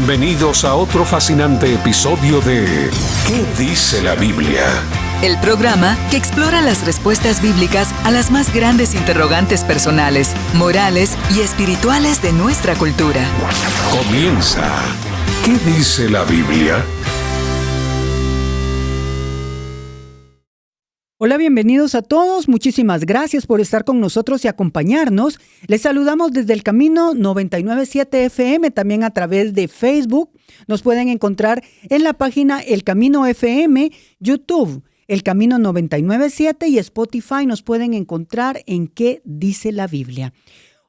Bienvenidos a otro fascinante episodio de ¿Qué dice la Biblia? El programa que explora las respuestas bíblicas a las más grandes interrogantes personales, morales y espirituales de nuestra cultura. Comienza. ¿Qué dice la Biblia? Hola, bienvenidos a todos. Muchísimas gracias por estar con nosotros y acompañarnos. Les saludamos desde el Camino 99.7 FM, también a través de Facebook. Nos pueden encontrar en la página El Camino FM, YouTube, El Camino 99.7 y Spotify. Nos pueden encontrar en ¿Qué dice la Biblia?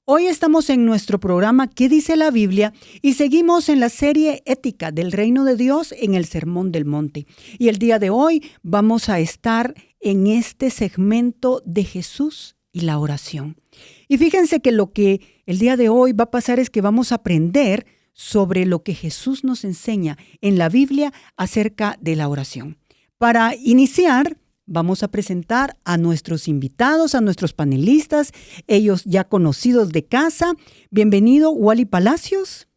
Hoy estamos en nuestro programa ¿Qué dice la Biblia? Y seguimos en la serie Ética del Reino de Dios en el Sermón del Monte. Y el día de hoy vamos a estar en este segmento de Jesús y la oración. Y fíjense que lo que el día de hoy va a pasar es que vamos a aprender sobre lo que Jesús nos enseña en la Biblia acerca de la oración. Para iniciar, vamos a presentar a nuestros invitados, a nuestros panelistas, ellos ya conocidos de casa. Bienvenido, Wally Palacios.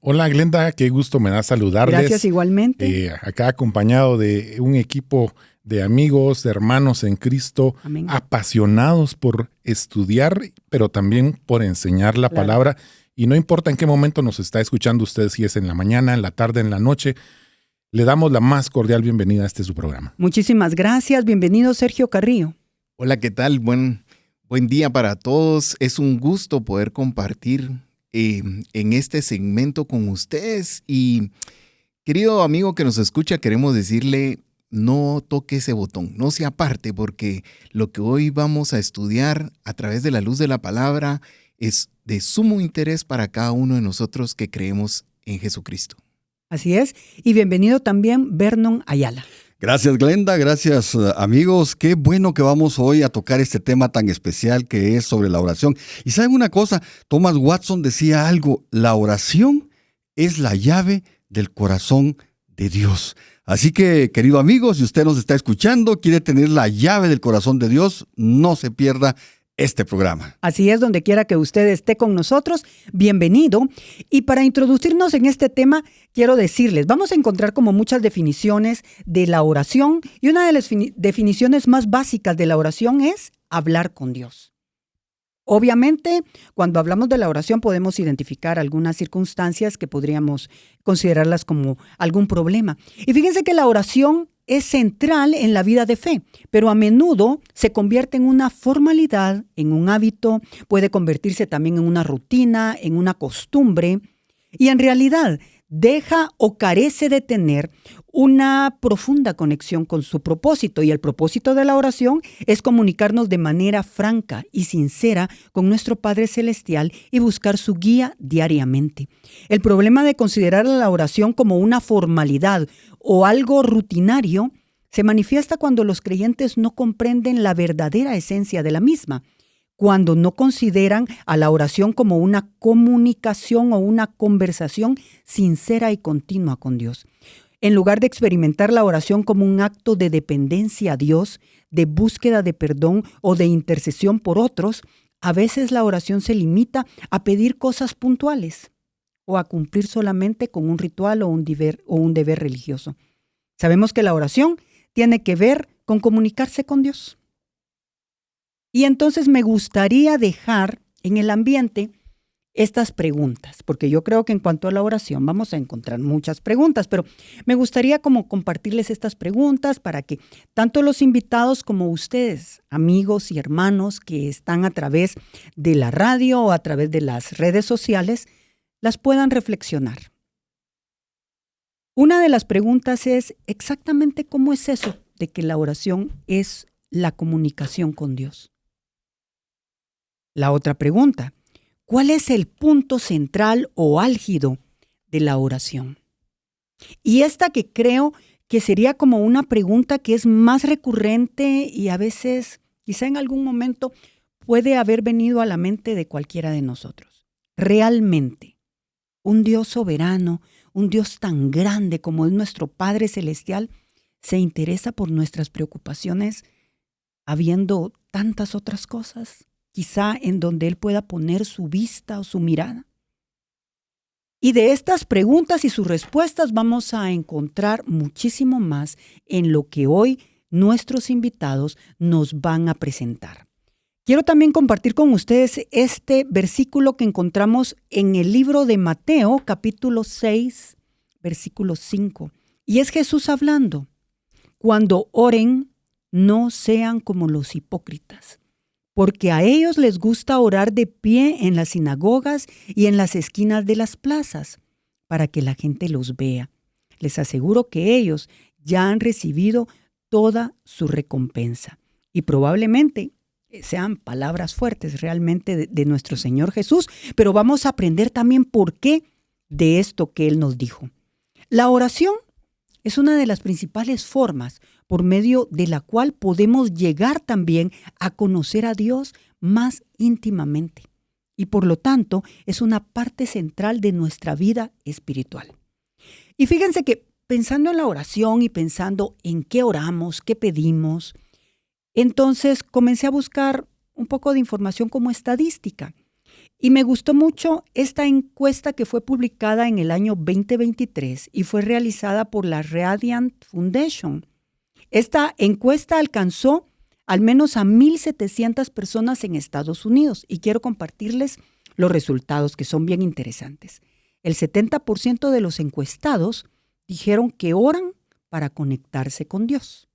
Hola, Glenda, qué gusto me da saludarles. Gracias, igualmente. Acá acompañado de un equipo de amigos, de hermanos en Cristo, Amén. Apasionados por estudiar, pero también por enseñar la palabra. Y no importa en qué momento nos está escuchando usted, si es en la mañana, en la tarde, en la noche, le damos la más cordial bienvenida a este su programa. Muchísimas gracias. Bienvenido, Sergio Carrillo. Hola, ¿qué tal? Buen día para todos. Es un gusto poder compartir en este segmento con ustedes. Y querido amigo que nos escucha, queremos decirle, no toque ese botón, no se aparte, porque lo que hoy vamos a estudiar a través de la luz de la palabra es de sumo interés para cada uno de nosotros que creemos en Jesucristo. Así es. Y bienvenido también, Vernon Ayala. Gracias, Glenda. Gracias, amigos. Qué bueno que vamos hoy a tocar este tema tan especial que es sobre la oración. Y ¿saben una cosa? Thomas Watson decía algo. La oración es la llave del corazón de Dios. Así que, querido amigo, si usted nos está escuchando, quiere tener la llave del corazón de Dios, no se pierda este programa. Así es, donde quiera que usted esté con nosotros, bienvenido. Y para introducirnos en este tema, quiero decirles, vamos a encontrar como muchas definiciones de la oración, y una de las definiciones más básicas de la oración es hablar con Dios. Obviamente, cuando hablamos de la oración podemos identificar algunas circunstancias que podríamos considerarlas como algún problema. Y fíjense que la oración es central en la vida de fe, pero a menudo se convierte en una formalidad, en un hábito, puede convertirse también en una rutina, en una costumbre, y en realidad deja o carece de tener una profunda conexión con su propósito. Y el propósito de la oración es comunicarnos de manera franca y sincera con nuestro Padre Celestial y buscar su guía diariamente. El problema de considerar la oración como una formalidad o algo rutinario se manifiesta cuando los creyentes no comprenden la verdadera esencia de la misma, cuando no consideran a la oración como una comunicación o una conversación sincera y continua con Dios. En lugar de experimentar la oración como un acto de dependencia a Dios, de búsqueda de perdón o de intercesión por otros, a veces la oración se limita a pedir cosas puntuales o a cumplir solamente con un ritual o un deber religioso. Sabemos que la oración tiene que ver con comunicarse con Dios. Y entonces me gustaría dejar en el ambiente estas preguntas, porque yo creo que en cuanto a la oración vamos a encontrar muchas preguntas, pero me gustaría como compartirles estas preguntas para que tanto los invitados como ustedes, amigos y hermanos que están a través de la radio o a través de las redes sociales, las puedan reflexionar. Una de las preguntas es exactamente cómo es eso de que la oración es la comunicación con Dios. La otra pregunta, ¿cuál es el punto central o álgido de la oración? Y esta que creo que sería como una pregunta que es más recurrente y a veces, quizá en algún momento, puede haber venido a la mente de cualquiera de nosotros. Realmente, un Dios soberano, un Dios tan grande como es nuestro Padre Celestial, se interesa por nuestras preocupaciones habiendo tantas otras cosas, quizá en donde Él pueda poner su vista o su mirada. Y de estas preguntas y sus respuestas vamos a encontrar muchísimo más en lo que hoy nuestros invitados nos van a presentar. Quiero también compartir con ustedes este versículo que encontramos en el libro de Mateo, capítulo 6, versículo 5. Y es Jesús hablando: cuando oren, no sean como los hipócritas, porque a ellos les gusta orar de pie en las sinagogas y en las esquinas de las plazas, para que la gente los vea. Les aseguro que ellos ya han recibido toda su recompensa. Y probablemente sean palabras fuertes realmente de nuestro Señor Jesús, pero vamos a aprender también por qué de esto que Él nos dijo. La oración es una de las principales formas por medio de la cual podemos llegar también a conocer a Dios más íntimamente. Y por lo tanto, es una parte central de nuestra vida espiritual. Y fíjense que pensando en la oración y pensando en qué oramos, qué pedimos, entonces comencé a buscar un poco de información como estadística. Y me gustó mucho esta encuesta que fue publicada en el año 2023 y fue realizada por la Radiant Foundation. Esta encuesta alcanzó al menos a 1,700 personas en Estados Unidos y quiero compartirles los resultados que son bien interesantes. El 70% de los encuestados dijeron que oran para conectarse con Dios.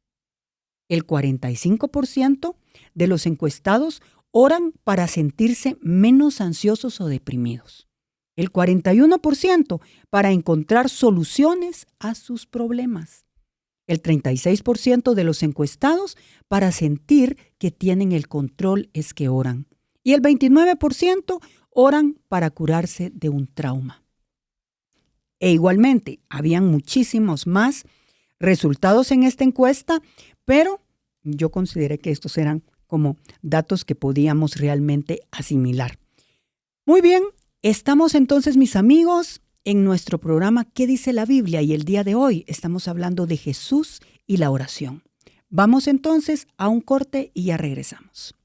El 45% de los encuestados oran para sentirse menos ansiosos o deprimidos. El 41% para encontrar soluciones a sus problemas. El 36% de los encuestados para sentir que tienen el control es que oran. Y el 29% oran para curarse de un trauma. E igualmente, habían muchísimos más resultados en esta encuesta, pero yo consideré que estos eran como datos que podíamos realmente asimilar. Muy bien, estamos entonces, mis amigos, en nuestro programa ¿Qué dice la Biblia? Y el día de hoy estamos hablando de Jesús y la oración. Vamos entonces a un corte y ya regresamos.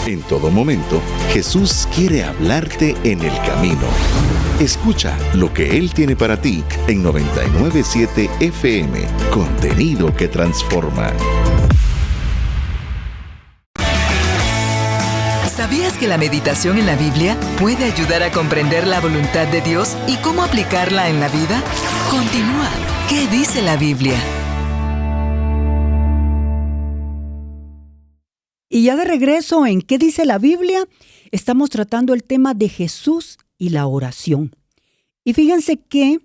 En todo momento, Jesús quiere hablarte en el camino. Escucha lo que Él tiene para ti en 99.7 FM, contenido que transforma. ¿Sabías que la meditación en la Biblia puede ayudar a comprender la voluntad de Dios y cómo aplicarla en la vida? Continúa. ¿Qué dice la Biblia? Y ya de regreso en ¿Qué dice la Biblia? Estamos tratando el tema de Jesús y la oración. Y fíjense que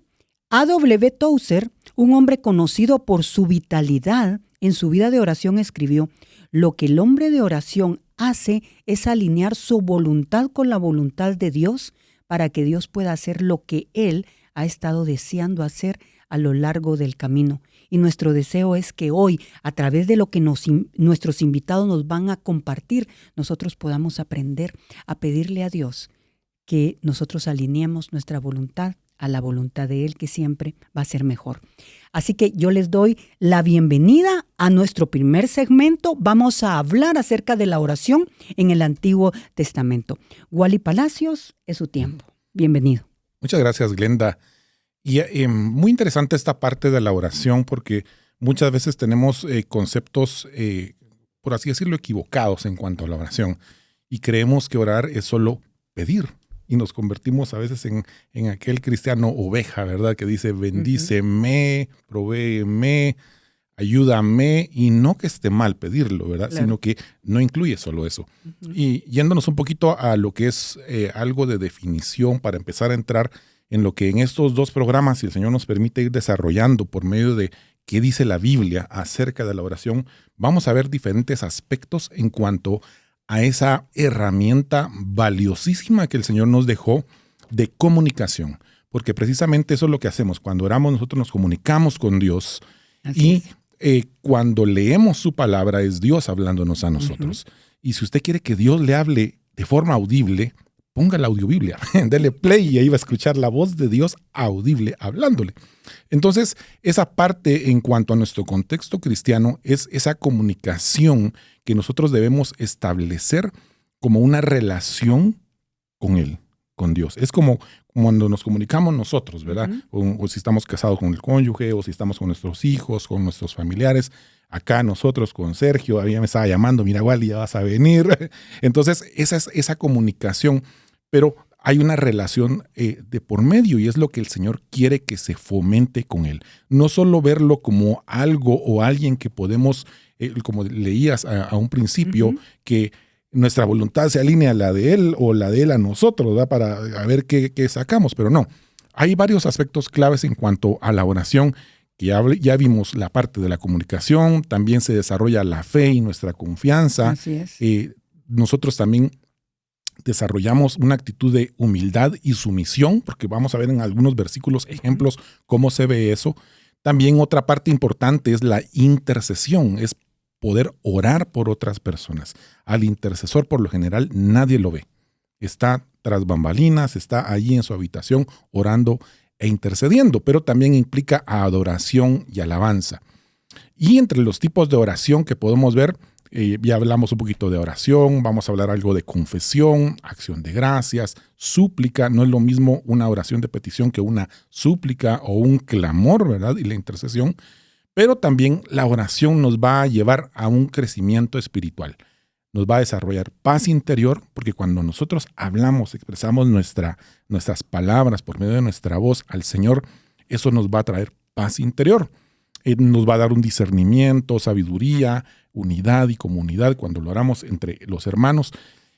A.W. Tozer, un hombre conocido por su vitalidad en su vida de oración, escribió: lo que el hombre de oración hace es alinear su voluntad con la voluntad de Dios para que Dios pueda hacer lo que Él ha estado deseando hacer a lo largo del camino. Y nuestro deseo es que hoy, a través de lo que nuestros invitados nos van a compartir, nosotros podamos aprender a pedirle a Dios que nosotros alineemos nuestra voluntad a la voluntad de Él, que siempre va a ser mejor. Así que yo les doy la bienvenida a nuestro primer segmento. Vamos a hablar acerca de la oración en el Antiguo Testamento. Wally Palacios, es su tiempo. Bienvenido. Muchas gracias, Glenda. Y muy interesante esta parte de la oración, porque muchas veces tenemos conceptos, por así decirlo, equivocados en cuanto a la oración. Y creemos que orar es solo pedir. Y nos convertimos a veces en aquel cristiano oveja, ¿verdad? Que dice, bendíceme, provéeme, ayúdame. Y no que esté mal pedirlo, ¿verdad? Claro. Sino que no incluye solo eso. Y yéndonos un poquito a lo que es algo de definición para empezar a entrar en lo que en estos dos programas, si el Señor nos permite ir desarrollando por medio de qué dice la Biblia acerca de la oración, vamos a ver diferentes aspectos en cuanto a esa herramienta valiosísima que el Señor nos dejó de comunicación. Porque precisamente eso es lo que hacemos. Cuando oramos, nosotros nos comunicamos con Dios. Así y cuando leemos su palabra, es Dios hablándonos a nosotros. Y si usted quiere que Dios le hable de forma audible, ponga la audiobiblia, dele play y ahí va a escuchar la voz de Dios audible hablándole. Entonces, esa parte en cuanto a nuestro contexto cristiano es esa comunicación que nosotros debemos establecer como una relación con Él, con Dios. Es como cuando nos comunicamos nosotros, ¿verdad? O si estamos casados con el cónyuge, o si estamos con nuestros hijos, con nuestros familiares. Acá nosotros con Sergio, había me estaba llamando, mira, Wally, ya vas a venir. Entonces, esa es esa comunicación, pero hay una relación de por medio, y es lo que el Señor quiere que se fomente con Él. No solo verlo como algo o alguien que podemos, como leías a un principio, que nuestra voluntad se alinea a la de Él o la de Él a nosotros, ¿verdad? Para a ver qué sacamos, pero no. Hay varios aspectos claves en cuanto a la oración, que ya vimos la parte de la comunicación, también se desarrolla la fe y nuestra confianza. Así es. Nosotros también desarrollamos una actitud de humildad y sumisión, porque vamos a ver en algunos versículos ejemplos cómo se ve eso. También otra parte importante es la intercesión, es poder orar por otras personas. Al intercesor, por lo general, nadie lo ve. Está tras bambalinas, está allí en su habitación orando e intercediendo, pero también implica adoración y alabanza. Y entre los tipos de oración que podemos ver, ya hablamos un poquito de oración, vamos a hablar algo de confesión, acción de gracias, súplica. No es lo mismo una oración de petición que una súplica o un clamor, ¿verdad? Y la intercesión. Pero también la oración nos va a llevar a un crecimiento espiritual. Nos va a desarrollar paz interior, porque cuando nosotros hablamos, expresamos nuestras palabras por medio de nuestra voz al Señor, eso nos va a traer paz interior. Nos va a dar un discernimiento, sabiduría, unidad y comunidad cuando lo oramos entre los hermanos.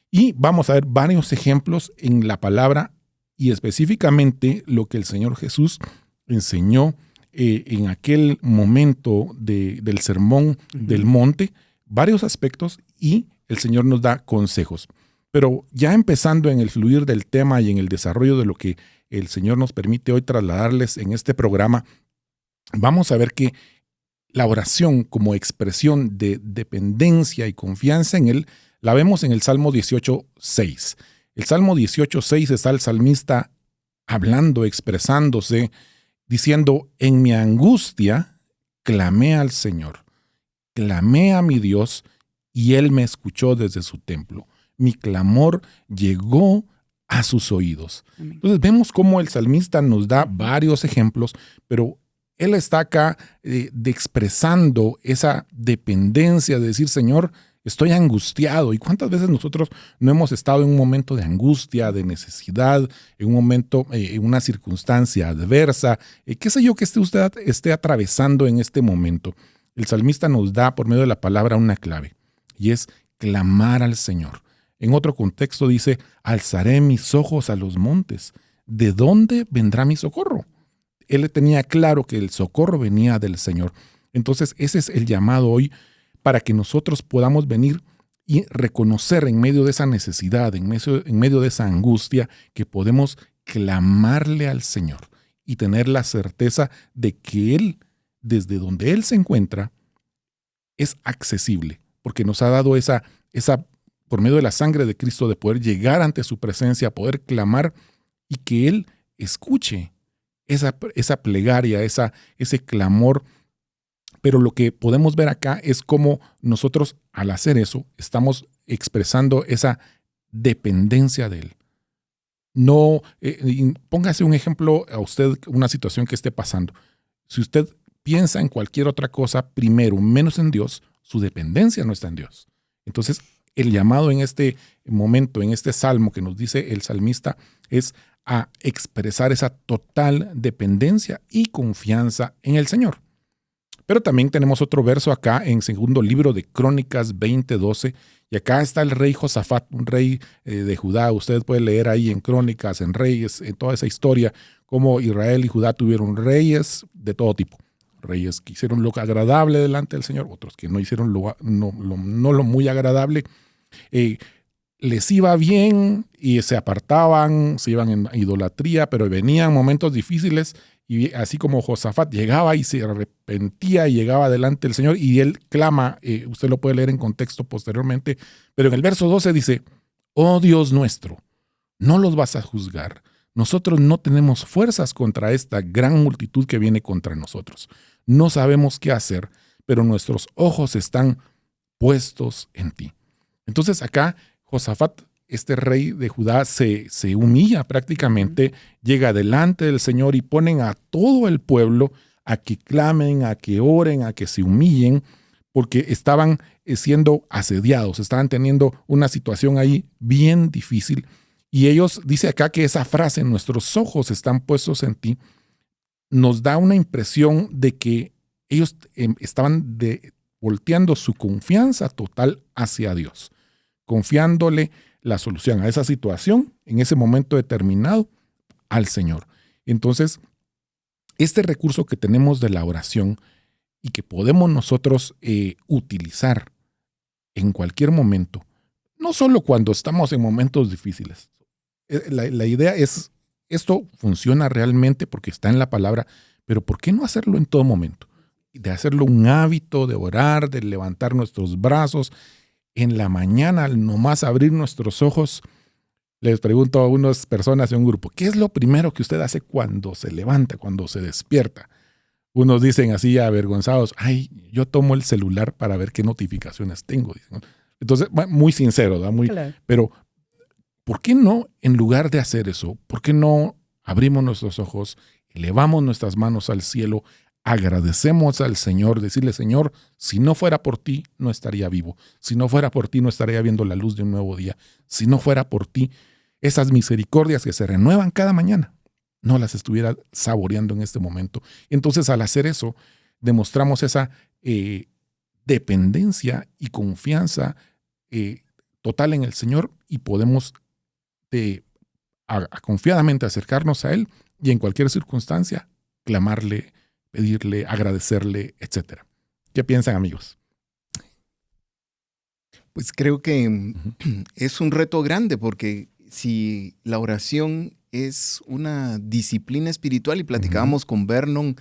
Y vamos a ver varios ejemplos en la palabra y específicamente lo que el Señor Jesús enseñó en aquel momento del sermón del monte, varios aspectos, y el Señor nos da consejos. Pero ya empezando en el fluir del tema y en el desarrollo de lo que el Señor nos permite hoy trasladarles en este programa, vamos a ver que la oración como expresión de dependencia y confianza en Él, la vemos en el Salmo 18:6. El Salmo 18:6 está el salmista hablando, expresándose, diciendo: en mi angustia clamé al Señor, clamé a mi Dios y Él me escuchó desde su templo. Mi clamor llegó a sus oídos. Entonces vemos cómo el salmista nos da varios ejemplos, pero él está acá expresando esa dependencia de decir: Señor, estoy angustiado. ¿Y cuántas veces nosotros no hemos estado en un momento de angustia, de necesidad, en un momento, en una circunstancia adversa? ¿Qué sé yo que usted esté atravesando en este momento? El salmista nos da por medio de la palabra una clave, y es clamar al Señor. En otro contexto dice: alzaré mis ojos a los montes. ¿De dónde vendrá mi socorro? Él tenía claro que el socorro venía del Señor. Entonces ese es el llamado hoy, para que nosotros podamos venir y reconocer en medio de esa necesidad, en medio de esa angustia, que podemos clamarle al Señor y tener la certeza de que Él, desde donde Él se encuentra, es accesible, porque nos ha dado esa por medio de la sangre de Cristo, de poder llegar ante su presencia, poder clamar y que Él escuche esa plegaria, ese clamor. Pero lo que podemos ver acá es cómo nosotros, al hacer eso, estamos expresando esa dependencia de Él. No, póngase un ejemplo a usted, una situación que esté pasando. Si usted piensa en cualquier otra cosa primero, menos en Dios, su dependencia no está en Dios. Entonces, el llamado en este momento, en este salmo que nos dice el salmista, es a expresar esa total dependencia y confianza en el Señor. Pero también tenemos otro verso acá en segundo libro de Crónicas 20:12, y acá está el rey Josafat, un rey de Judá. Usted puede leer ahí en Crónicas, en Reyes, en toda esa historia, cómo Israel y Judá tuvieron reyes de todo tipo. Reyes que hicieron lo agradable delante del Señor, otros que no hicieron no lo muy agradable. Les iba bien y se apartaban, se iban en idolatría, pero venían momentos difíciles, y así como Josafat llegaba y se arrepentía y llegaba delante del Señor, y él clama, usted lo puede leer en contexto posteriormente, pero en el verso 12 dice: oh Dios nuestro, no los vas a juzgar. Nosotros no tenemos fuerzas contra esta gran multitud que viene contra nosotros. No sabemos qué hacer, pero nuestros ojos están puestos en ti. Entonces acá Josafat este rey de Judá se humilla prácticamente, llega delante del Señor y ponen a todo el pueblo a que clamen, a que oren, a que se humillen, porque estaban siendo asediados, estaban teniendo una situación ahí bien difícil. Y ellos, dice acá que esa frase, nuestros ojos están puestos en ti, nos da una impresión de que ellos estaban volteando su confianza total hacia Dios, confiándole la solución a esa situación en ese momento determinado al Señor. Entonces, este recurso que tenemos de la oración y que podemos nosotros utilizar en cualquier momento, no solo cuando estamos en momentos difíciles. La idea es, esto funciona realmente porque está en la palabra, pero ¿por qué no hacerlo en todo momento? De hacerlo un hábito, de orar, de levantar nuestros brazos. En la mañana, al nomás abrir nuestros ojos, les pregunto a unas personas en un grupo, ¿qué es lo primero que usted hace cuando se levanta, cuando se despierta? Unos dicen así avergonzados, ay, yo tomo el celular para ver qué notificaciones tengo. Entonces, muy sincero, ¿verdad? Claro. Pero, ¿por qué no, en lugar de hacer eso, por qué no abrimos nuestros ojos, elevamos nuestras manos al cielo, agradecemos al Señor, decirle, Señor, si no fuera por ti, no estaría vivo. Si no fuera por ti, no estaría viendo la luz de un nuevo día. Si no fuera por ti, esas misericordias que se renuevan cada mañana, no las estuviera saboreando en este momento. Entonces, al hacer eso, demostramos esa dependencia y confianza total en el Señor y podemos confiadamente acercarnos a Él y en cualquier circunstancia clamarle, pedirle, agradecerle, etc. ¿Qué piensan, amigos? Pues creo que es un reto grande porque si la oración es una disciplina espiritual y platicábamos con Vernon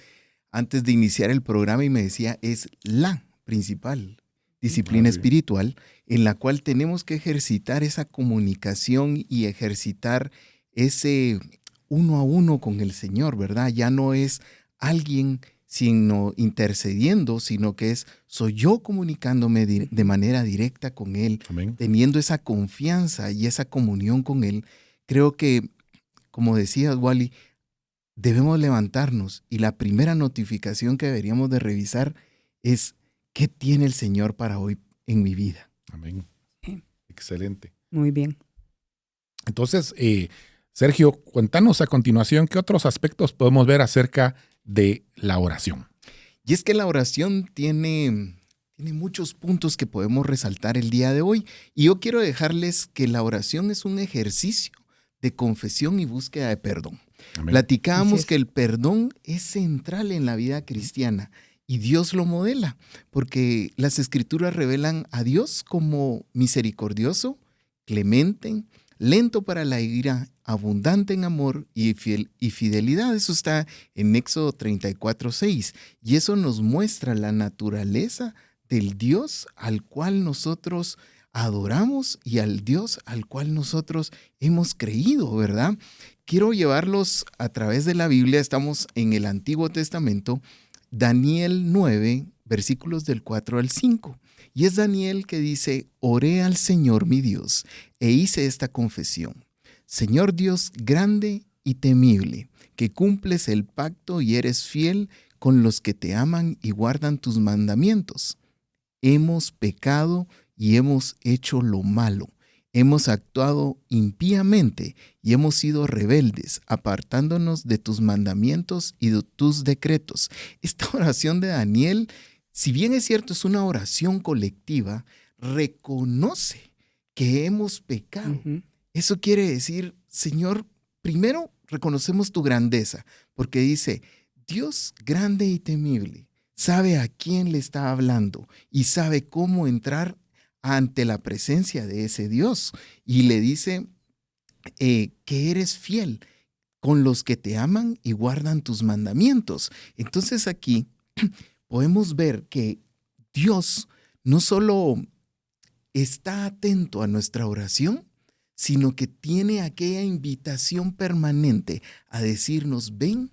antes de iniciar el programa y me decía, es la principal disciplina espiritual en la cual tenemos que ejercitar esa comunicación y ejercitar ese uno a uno con el Señor, ¿verdad? Ya no es alguien sino intercediendo, sino que soy yo comunicándome de manera directa con Él, Amén. teniendo esa confianza y esa comunión con Él. Creo que, como decías, Wally, debemos levantarnos y la primera notificación que deberíamos de revisar es ¿qué tiene el Señor para hoy en mi vida? Amén. Excelente. Muy bien. Entonces, Sergio, cuéntanos a continuación qué otros aspectos podemos ver acerca de la oración. Y es que la oración tiene muchos puntos que podemos resaltar el día de hoy. Y yo quiero dejarles que la oración es un ejercicio de confesión y búsqueda de perdón. Amén. Platicábamos que el perdón es central en la vida cristiana y Dios lo modela, porque las Escrituras revelan a Dios como misericordioso, clemente, lento para la ira, abundante en amor y fidelidad. Eso está en Éxodo 34:6. Y eso nos muestra la naturaleza del Dios al cual nosotros adoramos y al Dios al cual nosotros hemos creído, ¿verdad? Quiero llevarlos a través de la Biblia. Estamos en el Antiguo Testamento, Daniel 9, versículos del 4 al 5. Y es Daniel que dice, oré al Señor mi Dios e hice esta confesión. Señor Dios grande y temible, que cumples el pacto y eres fiel con los que te aman y guardan tus mandamientos. Hemos pecado y hemos hecho lo malo. Hemos actuado impíamente y hemos sido rebeldes, apartándonos de tus mandamientos y de tus decretos. Esta oración de Daniel, si bien es cierto, es una oración colectiva, reconoce que hemos pecado. Eso quiere decir, Señor, primero reconocemos tu grandeza, porque dice, Dios grande y temible, sabe a quién le está hablando y sabe cómo entrar ante la presencia de ese Dios. Y le dice que eres fiel con los que te aman y guardan tus mandamientos. Entonces aquí podemos ver que Dios no solo está atento a nuestra oración, sino que tiene aquella invitación permanente a decirnos, ven,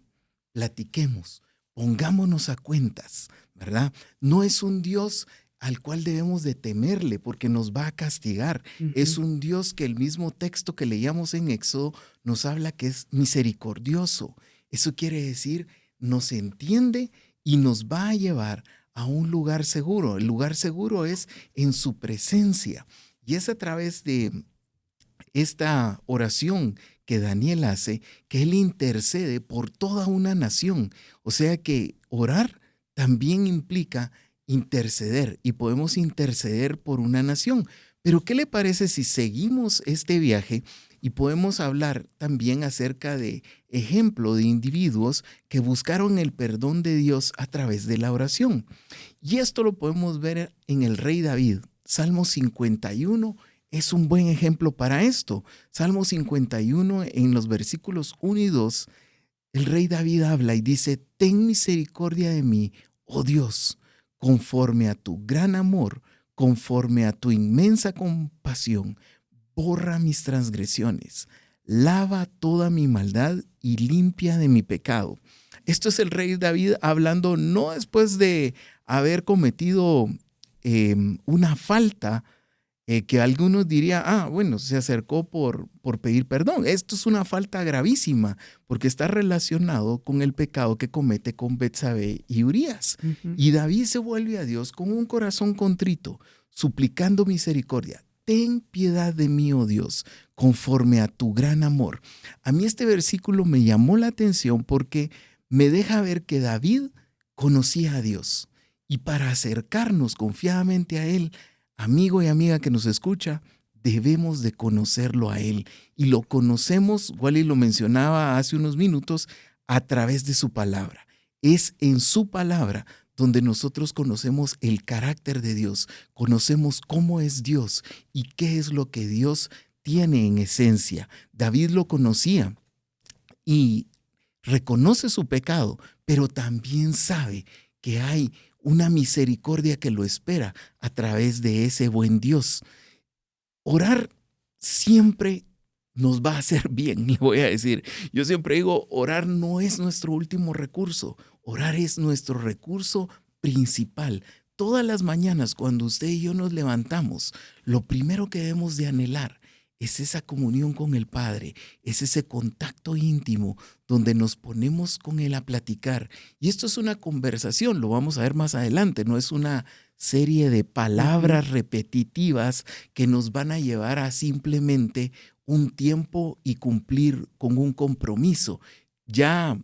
platiquemos, pongámonos a cuentas, ¿verdad? No es un Dios al cual debemos de temerle porque nos va a castigar. Es un Dios que el mismo texto que leíamos en Éxodo nos habla que es misericordioso. Eso quiere decir, nos entiende y nos va a llevar a un lugar seguro. El lugar seguro es en su presencia. Y es a través de esta oración que Daniel hace, que él intercede por toda una nación. O sea que orar también implica interceder, y podemos interceder por una nación. Pero ¿qué le parece si seguimos este viaje y podemos hablar también acerca de ejemplo de individuos que buscaron el perdón de Dios a través de la oración? Y esto lo podemos ver en el rey David. Salmo 51 es un buen ejemplo para esto. Salmo 51, en los versículos 1 y 2, el rey David habla y dice: ten misericordia de mí, oh Dios, conforme a tu gran amor, conforme a tu inmensa compasión, borra mis transgresiones, lava toda mi maldad y limpia de mi pecado. Esto es el rey David hablando no después de haber cometido una falta que algunos dirían, bueno, se acercó por pedir perdón. Esto es una falta gravísima porque está relacionado con el pecado que comete con Betsabé y Urías. Y David se vuelve a Dios con un corazón contrito, suplicando misericordia. Ten piedad de mí, oh Dios, conforme a tu gran amor. A mí este versículo me llamó la atención porque me deja ver que David conocía a Dios. Y para acercarnos confiadamente a Él, amigo y amiga que nos escucha, debemos de conocerlo a Él. Y lo conocemos, Wally lo mencionaba hace unos minutos, a través de su palabra. Es en su palabra donde nosotros conocemos el carácter de Dios, conocemos cómo es Dios y qué es lo que Dios tiene en esencia. David lo conocía y reconoce su pecado, pero también sabe que hay una misericordia que lo espera a través de ese buen Dios. Orar siempre nos va a hacer bien, le voy a decir. Yo siempre digo, orar no es nuestro último recurso, orar es nuestro recurso principal. Todas las mañanas cuando usted y yo nos levantamos, lo primero que debemos de anhelar es esa comunión con el Padre, es ese contacto íntimo donde nos ponemos con Él a platicar. Y esto es una conversación, lo vamos a ver más adelante, no es una serie de palabras repetitivas que nos van a llevar a simplemente un tiempo y cumplir con un compromiso. Ya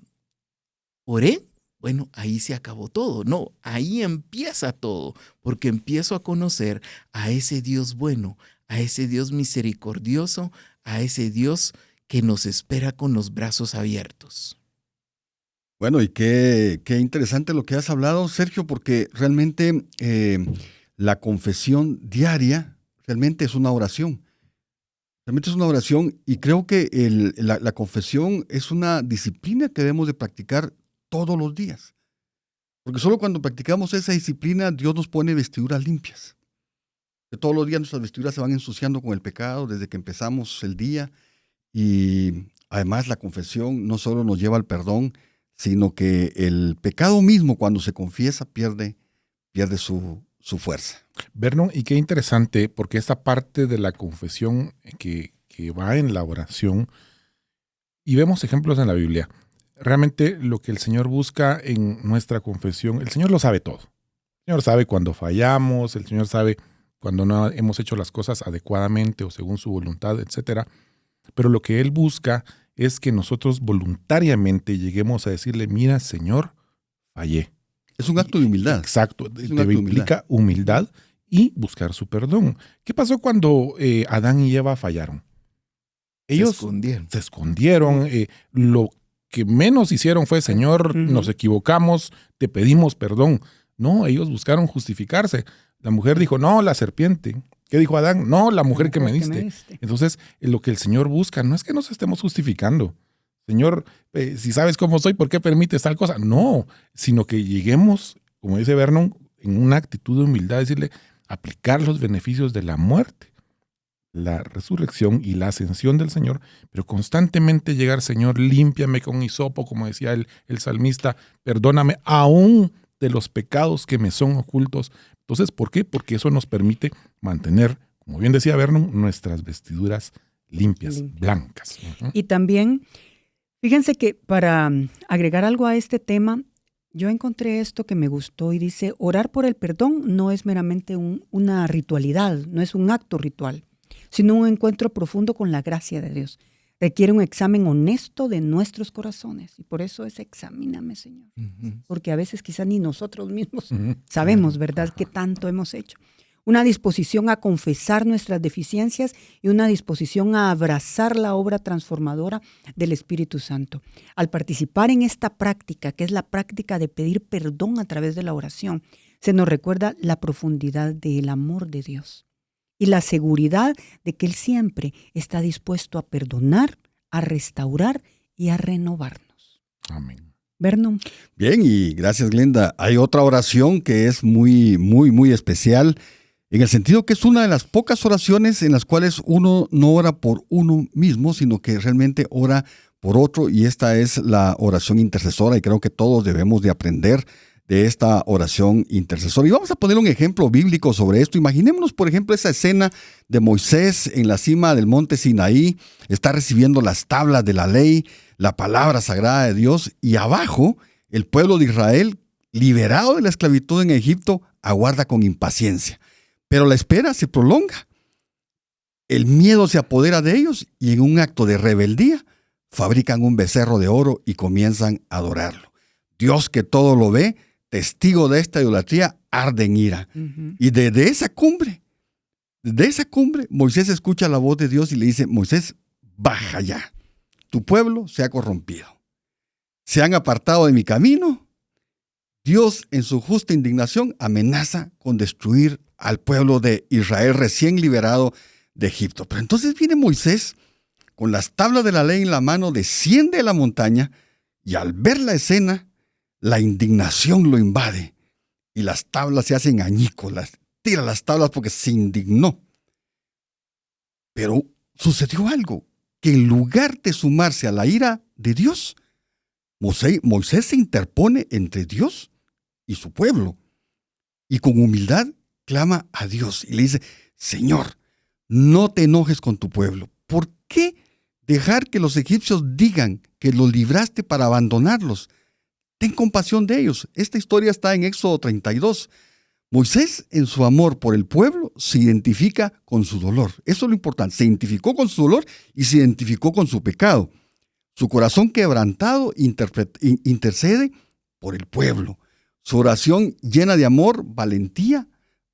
oré, bueno, ahí se acabó todo. No, ahí empieza todo, porque empiezo a conocer a ese Dios bueno, a ese Dios misericordioso, a ese Dios que nos espera con los brazos abiertos. Bueno, y qué interesante lo que has hablado, Sergio, porque realmente la confesión diaria realmente es una oración. Realmente es una oración y creo que la confesión es una disciplina que debemos de practicar todos los días. Porque solo cuando practicamos esa disciplina, Dios nos pone vestiduras limpias. Que todos los días nuestras vestiduras se van ensuciando con el pecado desde que empezamos el día. Y además la confesión no solo nos lleva al perdón, sino que el pecado mismo cuando se confiesa pierde su fuerza. Vernon, y qué interesante, porque esta parte de la confesión que va en la oración, y vemos ejemplos en la Biblia, realmente lo que el Señor busca en nuestra confesión, el Señor lo sabe todo. El Señor sabe cuando fallamos, el Señor sabe cuando no hemos hecho las cosas adecuadamente o según su voluntad, etc. Pero lo que Él busca es que nosotros voluntariamente lleguemos a decirle, mira, Señor, fallé. Es un acto de humildad. Exacto, implica humildad y buscar su perdón. ¿Qué pasó cuando Adán y Eva fallaron? Ellos se escondieron. Lo que menos hicieron fue, Señor, nos equivocamos, te pedimos perdón. No, ellos buscaron justificarse. La mujer dijo, no, la serpiente. ¿Qué dijo Adán? No, la mujer que me diste. Entonces, lo que el Señor busca no es que nos estemos justificando. Señor, si sabes cómo soy, ¿por qué permites tal cosa? No, sino que lleguemos, como dice Vernon, en una actitud de humildad, decirle, aplicar los beneficios de la muerte, la resurrección y la ascensión del Señor, pero constantemente llegar, Señor, límpiame con hisopo, como decía el salmista, perdóname aún de los pecados que me son ocultos, Entonces, ¿por qué? Porque eso nos permite mantener, como bien decía Vernon, nuestras vestiduras limpias, blancas. Uh-huh. Y también, fíjense que para agregar algo a este tema, yo encontré esto que me gustó y dice, orar por el perdón no es meramente una ritualidad, no es un acto ritual, sino un encuentro profundo con la gracia de Dios. Requiere un examen honesto de nuestros corazones. Y por eso es examíname, Señor. Uh-huh. Porque a veces quizás ni nosotros mismos sabemos, ¿verdad?, qué tanto hemos hecho. Una disposición a confesar nuestras deficiencias y una disposición a abrazar la obra transformadora del Espíritu Santo. Al participar en esta práctica, que es la práctica de pedir perdón a través de la oración, se nos recuerda la profundidad del amor de Dios y la seguridad de que Él siempre está dispuesto a perdonar, a restaurar y a renovarnos. Amén. Vernon. Bien, y gracias, Glenda. Hay otra oración que es muy, muy, muy especial, en el sentido que es una de las pocas oraciones en las cuales uno no ora por uno mismo, sino que realmente ora por otro, y esta es la oración intercesora, y creo que todos debemos de aprender de esta oración intercesora. Y vamos a poner un ejemplo bíblico sobre esto. Imaginémonos, por ejemplo, esa escena de Moisés en la cima del monte Sinaí, está recibiendo las tablas de la ley, la palabra sagrada de Dios, y abajo el pueblo de Israel, liberado de la esclavitud en Egipto, aguarda con impaciencia. Pero la espera se prolonga. El miedo se apodera de ellos y en un acto de rebeldía fabrican un becerro de oro y comienzan a adorarlo. Dios, que todo lo ve, testigo de esta idolatría, arde en ira. Uh-huh. Y desde esa cumbre, Moisés escucha la voz de Dios y le dice, Moisés, baja ya. Tu pueblo se ha corrompido. Se han apartado de mi camino. Dios, en su justa indignación, amenaza con destruir al pueblo de Israel recién liberado de Egipto. Pero entonces viene Moisés con las tablas de la ley en la mano, desciende a la montaña y al ver la escena, la indignación lo invade y las tablas se hacen añicos, tira las tablas porque se indignó. Pero sucedió algo, que en lugar de sumarse a la ira de Dios, Moisés se interpone entre Dios y su pueblo y con humildad clama a Dios y le dice, Señor, no te enojes con tu pueblo. ¿Por qué dejar que los egipcios digan que los libraste para abandonarlos? Ten compasión de ellos. Esta historia está en Éxodo 32. Moisés, en su amor por el pueblo, se identifica con su dolor. Eso es lo importante. Se identificó con su dolor y se identificó con su pecado. Su corazón quebrantado intercede por el pueblo. Su oración llena de amor, valentía,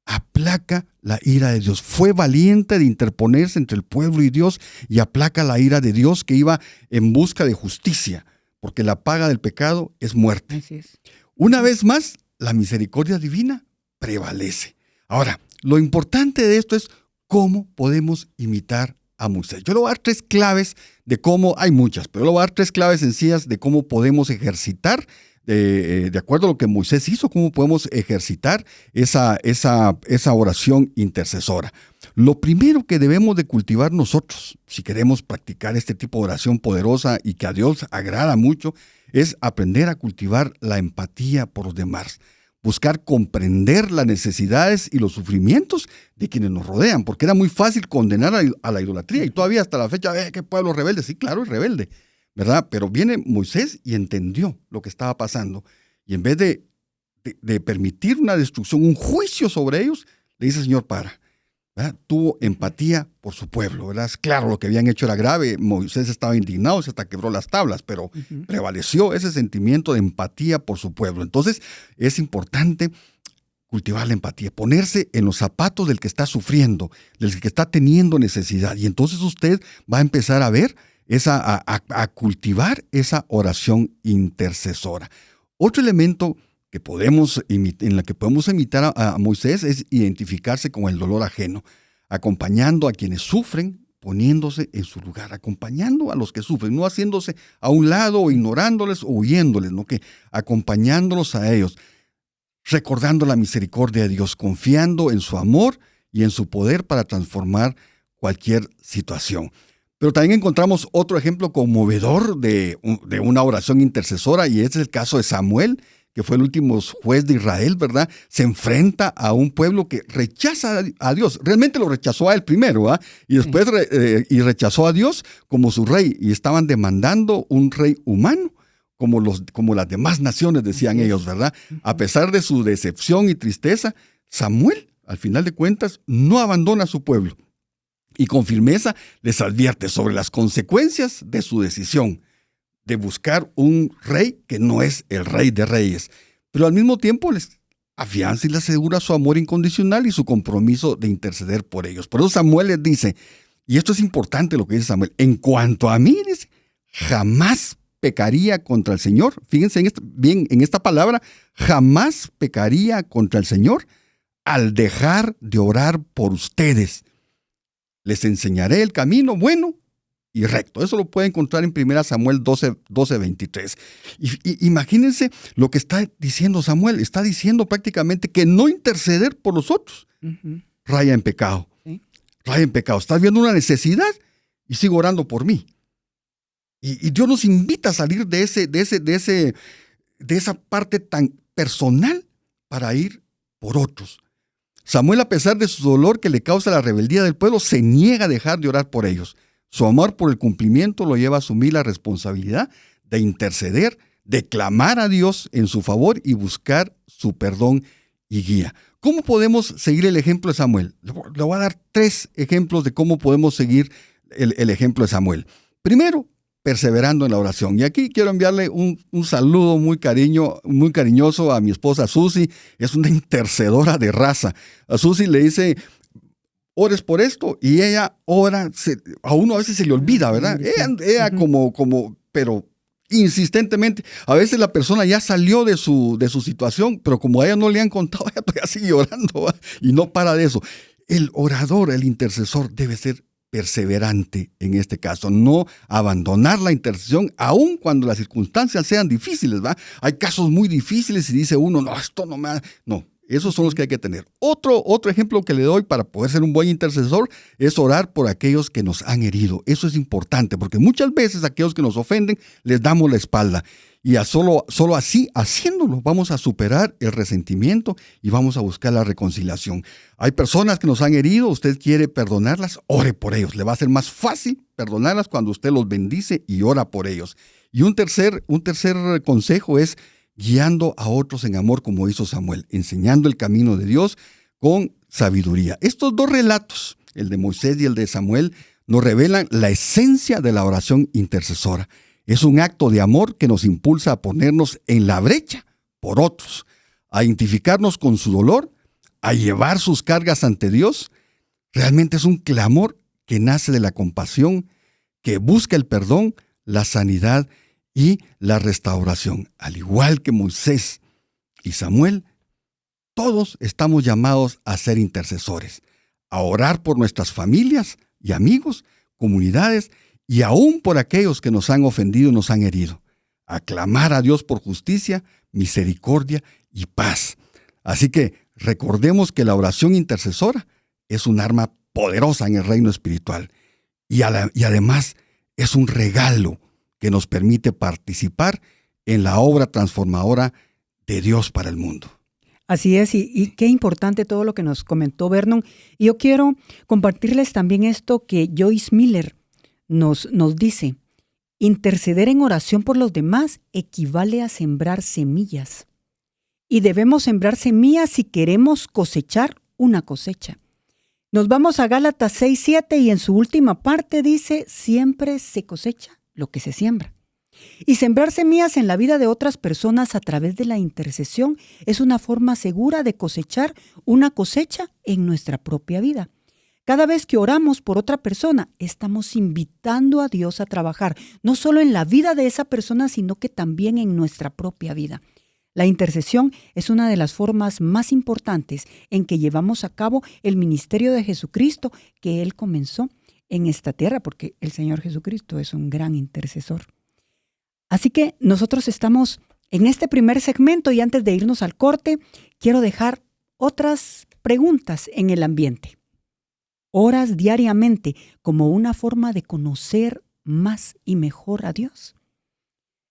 aplaca la ira de Dios. Fue valiente de interponerse entre el pueblo y Dios y aplaca la ira de Dios que iba en busca de justicia, porque la paga del pecado es muerte. Así es. Una vez más, la misericordia divina prevalece. Ahora, lo importante de esto es cómo podemos imitar a Moisés. Yo le voy a dar 3 claves de cómo, hay muchas, pero le voy a dar 3 claves sencillas de cómo podemos ejercitar de acuerdo a lo que Moisés hizo, cómo podemos ejercitar esa oración intercesora. Lo primero que debemos de cultivar nosotros, si queremos practicar este tipo de oración poderosa y que a Dios agrada mucho, es aprender a cultivar la empatía por los demás. Buscar comprender las necesidades y los sufrimientos de quienes nos rodean, porque era muy fácil condenar a la idolatría y todavía hasta la fecha, ¿qué pueblo rebelde? Sí, claro, es rebelde, ¿verdad? Pero viene Moisés y entendió lo que estaba pasando y en vez de permitir una destrucción, un juicio sobre ellos, le dice, Señor, para. ¿Verdad? Tuvo empatía por su pueblo, ¿verdad? Claro, lo que habían hecho era grave, Moisés estaba indignado, se hasta quebró las tablas, pero prevaleció ese sentimiento de empatía por su pueblo. Entonces, es importante cultivar la empatía, ponerse en los zapatos del que está sufriendo, del que está teniendo necesidad, y entonces usted va a empezar a ver a cultivar esa oración intercesora. Otro elemento en la que podemos imitar a Moisés es identificarse con el dolor ajeno, acompañando a quienes sufren, poniéndose en su lugar, acompañando a los que sufren, no haciéndose a un lado o ignorándoles o huyéndoles, no, que acompañándolos a ellos, recordando la misericordia de Dios, confiando en su amor y en su poder para transformar cualquier situación. Pero también encontramos otro ejemplo conmovedor de una oración intercesora, y es el caso de Samuel, que fue el último juez de Israel, ¿verdad? Se enfrenta a un pueblo que rechaza a Dios. Realmente lo rechazó a él primero, ¿ah? Y después rechazó a Dios como su rey. Y estaban demandando un rey humano, como las demás naciones, decían ellos, ¿verdad? A pesar de su decepción y tristeza, Samuel, al final de cuentas, no abandona a su pueblo. Y con firmeza les advierte sobre las consecuencias de su decisión de buscar un rey que no es el rey de reyes. Pero al mismo tiempo les afianza y les asegura su amor incondicional y su compromiso de interceder por ellos. Por eso Samuel les dice, y esto es importante lo que dice Samuel, en cuanto a mí, dice, jamás pecaría contra el Señor. Fíjense bien en esta palabra, jamás pecaría contra el Señor al dejar de orar por ustedes. Les enseñaré el camino bueno y recto. Eso lo puede encontrar en 1 Samuel 12:23. Y imagínense lo que está diciendo Samuel. Está diciendo prácticamente que no interceder por los otros raya en pecado. ¿Sí? Raya en pecado. Estás viendo una necesidad y sigo orando por mí. Y Dios nos invita a salir de esa parte tan personal para ir por otros. Samuel, a pesar de su dolor que le causa la rebeldía del pueblo, se niega a dejar de orar por ellos. Su amor por el cumplimiento lo lleva a asumir la responsabilidad de interceder, de clamar a Dios en su favor y buscar su perdón y guía. ¿Cómo podemos seguir el ejemplo de Samuel? Le voy a dar 3 ejemplos de cómo podemos seguir el ejemplo de Samuel. Primero, perseverando en la oración. Y aquí quiero enviarle un saludo muy cariñoso a mi esposa Susi. Es una intercedora de raza. A Susi le dice, ores por esto, y ella ora, a uno a veces se le olvida, ¿verdad? Ella pero insistentemente, a veces la persona ya salió de su situación, pero como a ella no le han contado, ella todavía sigue orando, ¿verdad? Y no para de eso. El orador, el intercesor debe ser perseverante en este caso, no abandonar la intercesión, aun cuando las circunstancias sean difíciles, ¿va? Hay casos muy difíciles y dice uno, no, esto no me ha... No, esos son los que hay que tener. Otro ejemplo que le doy para poder ser un buen intercesor es orar por aquellos que nos han herido. Eso es importante, porque muchas veces aquellos que nos ofenden les damos la espalda. Y solo así, haciéndolo, vamos a superar el resentimiento y vamos a buscar la reconciliación. Hay personas que nos han herido, usted quiere perdonarlas, ore por ellos. Le va a ser más fácil perdonarlas cuando usted los bendice y ora por ellos. Y un tercer consejo es guiando a otros en amor, como hizo Samuel, enseñando el camino de Dios con sabiduría. Estos 2 relatos, el de Moisés y el de Samuel, nos revelan la esencia de la oración intercesora. Es un acto de amor que nos impulsa a ponernos en la brecha por otros, a identificarnos con su dolor, a llevar sus cargas ante Dios. Realmente es un clamor que nace de la compasión, que busca el perdón, la sanidad y la restauración. Al igual que Moisés y Samuel, todos estamos llamados a ser intercesores, a orar por nuestras familias y amigos, comunidades, y aún por aquellos que nos han ofendido y nos han herido, a clamar a Dios por justicia, misericordia y paz. Así que recordemos que la oración intercesora es un arma poderosa en el reino espiritual y además es un regalo que nos permite participar en la obra transformadora de Dios para el mundo. Así es, y qué importante todo lo que nos comentó Vernon. Y yo quiero compartirles también esto que Joyce Miller nos dice: interceder en oración por los demás equivale a sembrar semillas. Y debemos sembrar semillas si queremos cosechar una cosecha. Nos vamos a Gálatas 6:7 y en su última parte dice: siempre se cosecha lo que se siembra. Y sembrar semillas en la vida de otras personas a través de la intercesión es una forma segura de cosechar una cosecha en nuestra propia vida. Cada vez que oramos por otra persona, estamos invitando a Dios a trabajar, no solo en la vida de esa persona, sino que también en nuestra propia vida. La intercesión es una de las formas más importantes en que llevamos a cabo el ministerio de Jesucristo que Él comenzó en esta tierra, porque el Señor Jesucristo es un gran intercesor. Así que nosotros estamos en este primer segmento y antes de irnos al corte, quiero dejar otras preguntas en el ambiente. ¿Oras diariamente como una forma de conocer más y mejor a Dios?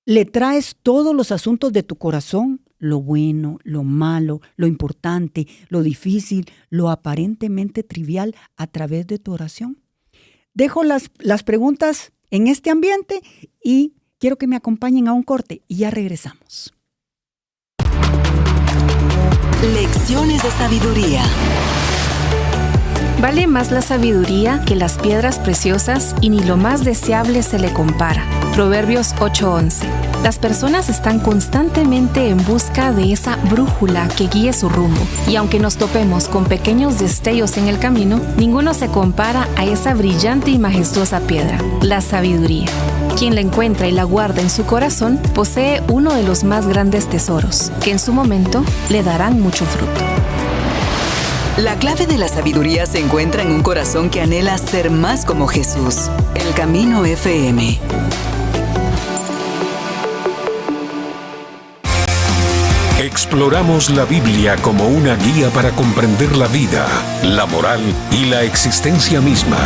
¿Le traes todos los asuntos de tu corazón, lo bueno, lo malo, lo importante, lo difícil, lo aparentemente trivial a través de tu oración? Dejo las preguntas en este ambiente y quiero que me acompañen a un corte y ya regresamos. Lecciones de sabiduría. Vale más la sabiduría que las piedras preciosas y ni lo más deseable se le compara. Proverbios 8:11. Las personas están constantemente en busca de esa brújula que guíe su rumbo. Y aunque nos topemos con pequeños destellos en el camino, ninguno se compara a esa brillante y majestuosa piedra, la sabiduría. Quien la encuentra y la guarda en su corazón posee uno de los más grandes tesoros, que en su momento le darán mucho fruto. La clave de la sabiduría se encuentra en un corazón que anhela ser más como Jesús. El Camino FM. Exploramos la Biblia como una guía para comprender la vida, la moral y la existencia misma.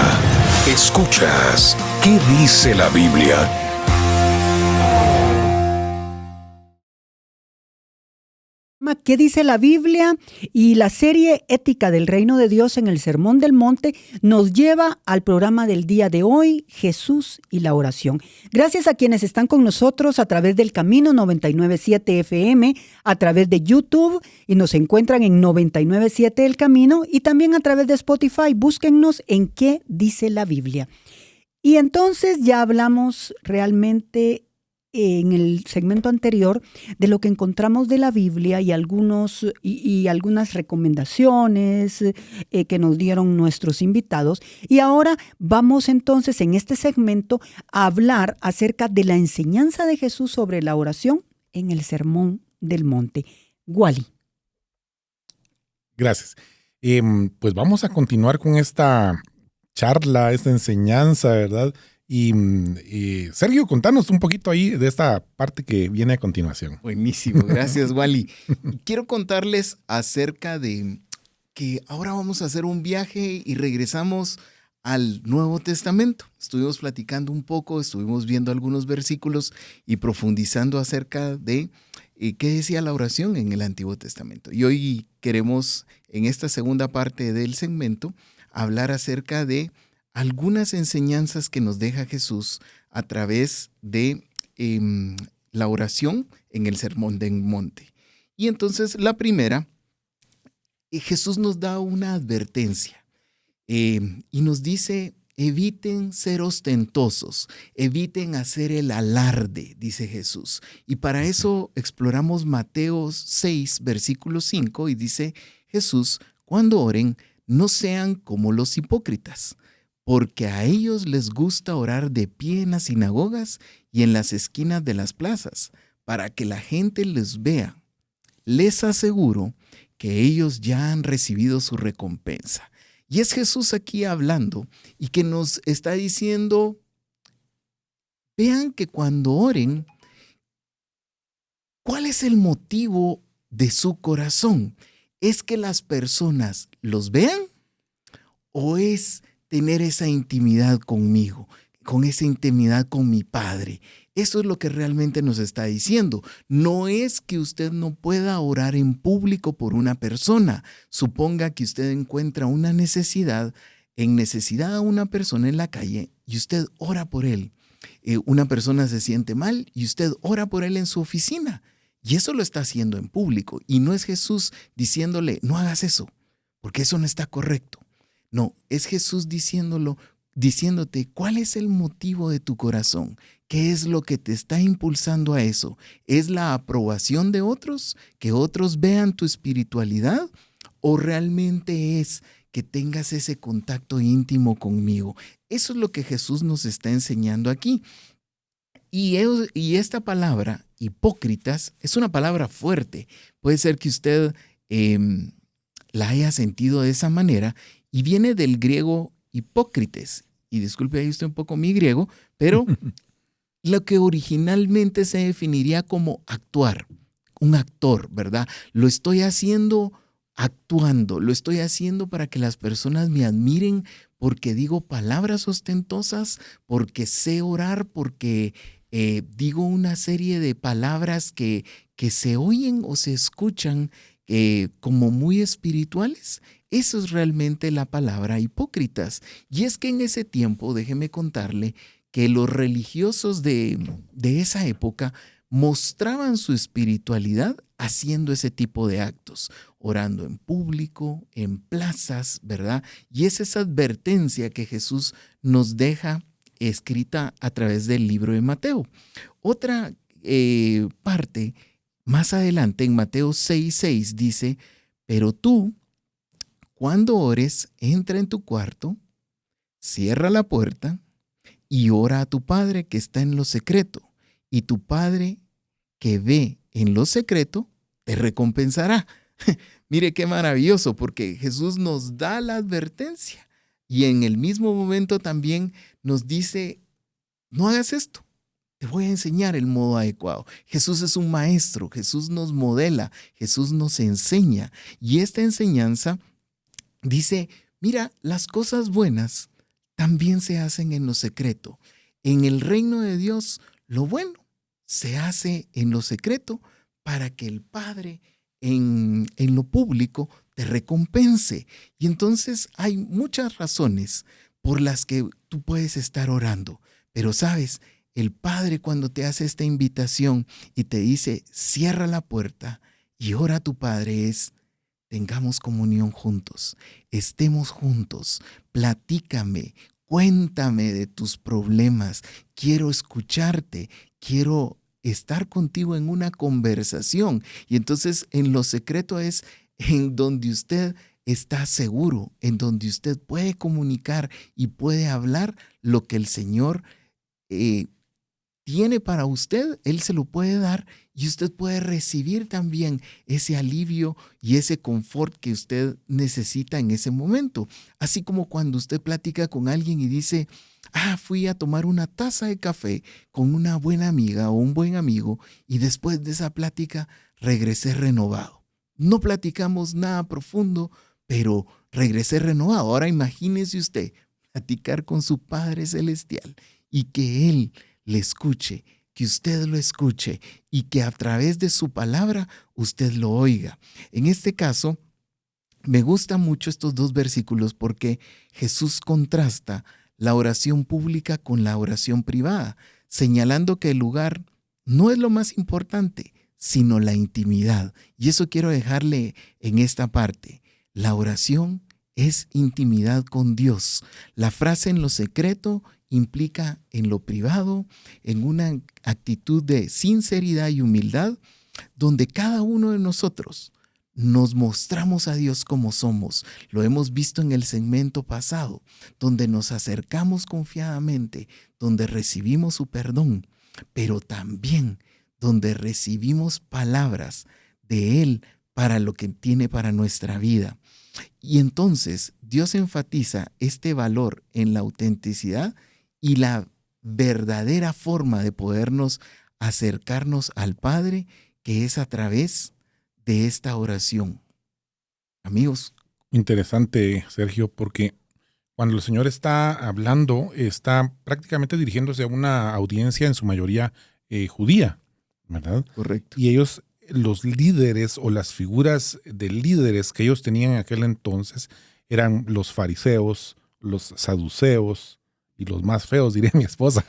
Escuchas, ¿qué dice la Biblia? ¿Qué dice la Biblia? Y la serie Ética del Reino de Dios en el Sermón del Monte nos lleva al programa del día de hoy, Jesús y la oración. Gracias a quienes están con nosotros a través del Camino 99.7 FM, a través de YouTube y nos encuentran en 99.7 El Camino y también a través de Spotify. Búsquennos en ¿Qué dice la Biblia? Y entonces ya hablamos realmente en el segmento anterior de lo que encontramos de la Biblia y algunas recomendaciones que nos dieron nuestros invitados. Y ahora vamos entonces en este segmento a hablar acerca de la enseñanza de Jesús sobre la oración en el Sermón del Monte. Wally. Gracias. Pues vamos a continuar con esta charla, esta enseñanza, ¿verdad? Y Sergio, contanos un poquito ahí de esta parte que viene a continuación. Buenísimo, gracias Wally. Quiero contarles acerca de que ahora vamos a hacer un viaje y regresamos al Nuevo Testamento. Estuvimos platicando un poco, estuvimos viendo algunos versículos y profundizando acerca de qué decía la oración en el Antiguo Testamento. Y hoy queremos, en esta segunda parte del segmento, hablar acerca de algunas enseñanzas que nos deja Jesús a través de la oración en el Sermón del Monte. Y entonces la primera, Jesús nos da una advertencia y nos dice, eviten ser ostentosos, eviten hacer el alarde, dice Jesús. Y para eso exploramos Mateo 6, versículo 5, y dice Jesús, cuando oren, no sean como los hipócritas, porque a ellos les gusta orar de pie en las sinagogas y en las esquinas de las plazas, para que la gente les vea. Les aseguro que ellos ya han recibido su recompensa. Y es Jesús aquí hablando y que nos está diciendo, vean que cuando oren, ¿cuál es el motivo de su corazón? ¿Es que las personas los vean o es tener esa intimidad conmigo, con esa intimidad con mi Padre? Eso es lo que realmente nos está diciendo. No es que usted no pueda orar en público por una persona. Suponga que usted encuentra una necesidad a una persona en la calle y usted ora por él. Una persona se siente mal y usted ora por él en su oficina. Y eso lo está haciendo en público. Y no es Jesús diciéndole, no hagas eso, porque eso no está correcto. No, es Jesús diciéndote cuál es el motivo de tu corazón, qué es lo que te está impulsando a eso. ¿Es la aprobación de otros? ¿Que otros vean tu espiritualidad? ¿O realmente es que tengas ese contacto íntimo conmigo? Eso es lo que Jesús nos está enseñando aquí. Y esta palabra, hipócritas, es una palabra fuerte. Puede ser que usted la haya sentido de esa manera y viene del griego hipócrites. Y disculpe ahí usted un poco mi griego, pero lo que originalmente se definiría como actuar, un actor, ¿verdad? Lo estoy haciendo actuando, lo estoy haciendo para que las personas me admiren porque digo palabras ostentosas, porque sé orar, porque digo una serie de palabras que se oyen o se escuchan como muy espirituales. Eso es realmente la palabra hipócritas. Y es que en ese tiempo, déjeme contarle, que los religiosos de esa época mostraban su espiritualidad haciendo ese tipo de actos, orando en público, en plazas, ¿verdad? Y es esa advertencia que Jesús nos deja escrita a través del libro de Mateo. Otra parte, más adelante en Mateo 6:6 dice, pero tú, cuando ores, entra en tu cuarto, cierra la puerta y ora a tu Padre que está en lo secreto, y tu Padre que ve en lo secreto te recompensará. Mire qué maravilloso, porque Jesús nos da la advertencia y en el mismo momento también nos dice, no hagas esto, te voy a enseñar el modo adecuado. Jesús es un maestro, Jesús nos modela, Jesús nos enseña, y esta enseñanza dice, mira, las cosas buenas también se hacen en lo secreto. En el reino de Dios, lo bueno se hace en lo secreto para que el Padre en lo público te recompense. Y entonces hay muchas razones por las que tú puedes estar orando. Pero sabes, el Padre cuando te hace esta invitación y te dice, cierra la puerta y ora a tu Padre es, tengamos comunión juntos, estemos juntos, platícame, cuéntame de tus problemas, quiero escucharte, quiero estar contigo en una conversación. Y entonces en lo secreto es en donde usted está seguro, en donde usted puede comunicar y puede hablar lo que el Señor tiene para usted. Él se lo puede dar y usted puede recibir también ese alivio y ese confort que usted necesita en ese momento. Así como cuando usted platica con alguien y dice, fui a tomar una taza de café con una buena amiga o un buen amigo y después de esa plática regresé renovado. No platicamos nada profundo, pero regresé renovado. Ahora imagínese usted platicar con su Padre Celestial y que Él le escuche, que usted lo escuche y que a través de su palabra usted lo oiga. En este caso, me gustan mucho estos dos versículos porque Jesús contrasta la oración pública con la oración privada, señalando que el lugar no es lo más importante, sino la intimidad. Y eso quiero dejarle en esta parte. La oración es intimidad con Dios. La frase en lo secreto implica en lo privado, en una actitud de sinceridad y humildad, donde cada uno de nosotros nos mostramos a Dios como somos. Lo hemos visto en el segmento pasado, donde nos acercamos confiadamente, donde recibimos su perdón, pero también donde recibimos palabras de Él para lo que tiene para nuestra vida. Y entonces Dios enfatiza este valor en la autenticidad y la verdadera forma de podernos acercarnos al Padre, que es a través de esta oración. Amigos. Interesante, Sergio, porque cuando el Señor está hablando, está prácticamente dirigiéndose a una audiencia en su mayoría judía, ¿verdad? Correcto. Y ellos, los líderes o las figuras de líderes que ellos tenían en aquel entonces eran los fariseos, los saduceos y los más feos, diría mi esposa.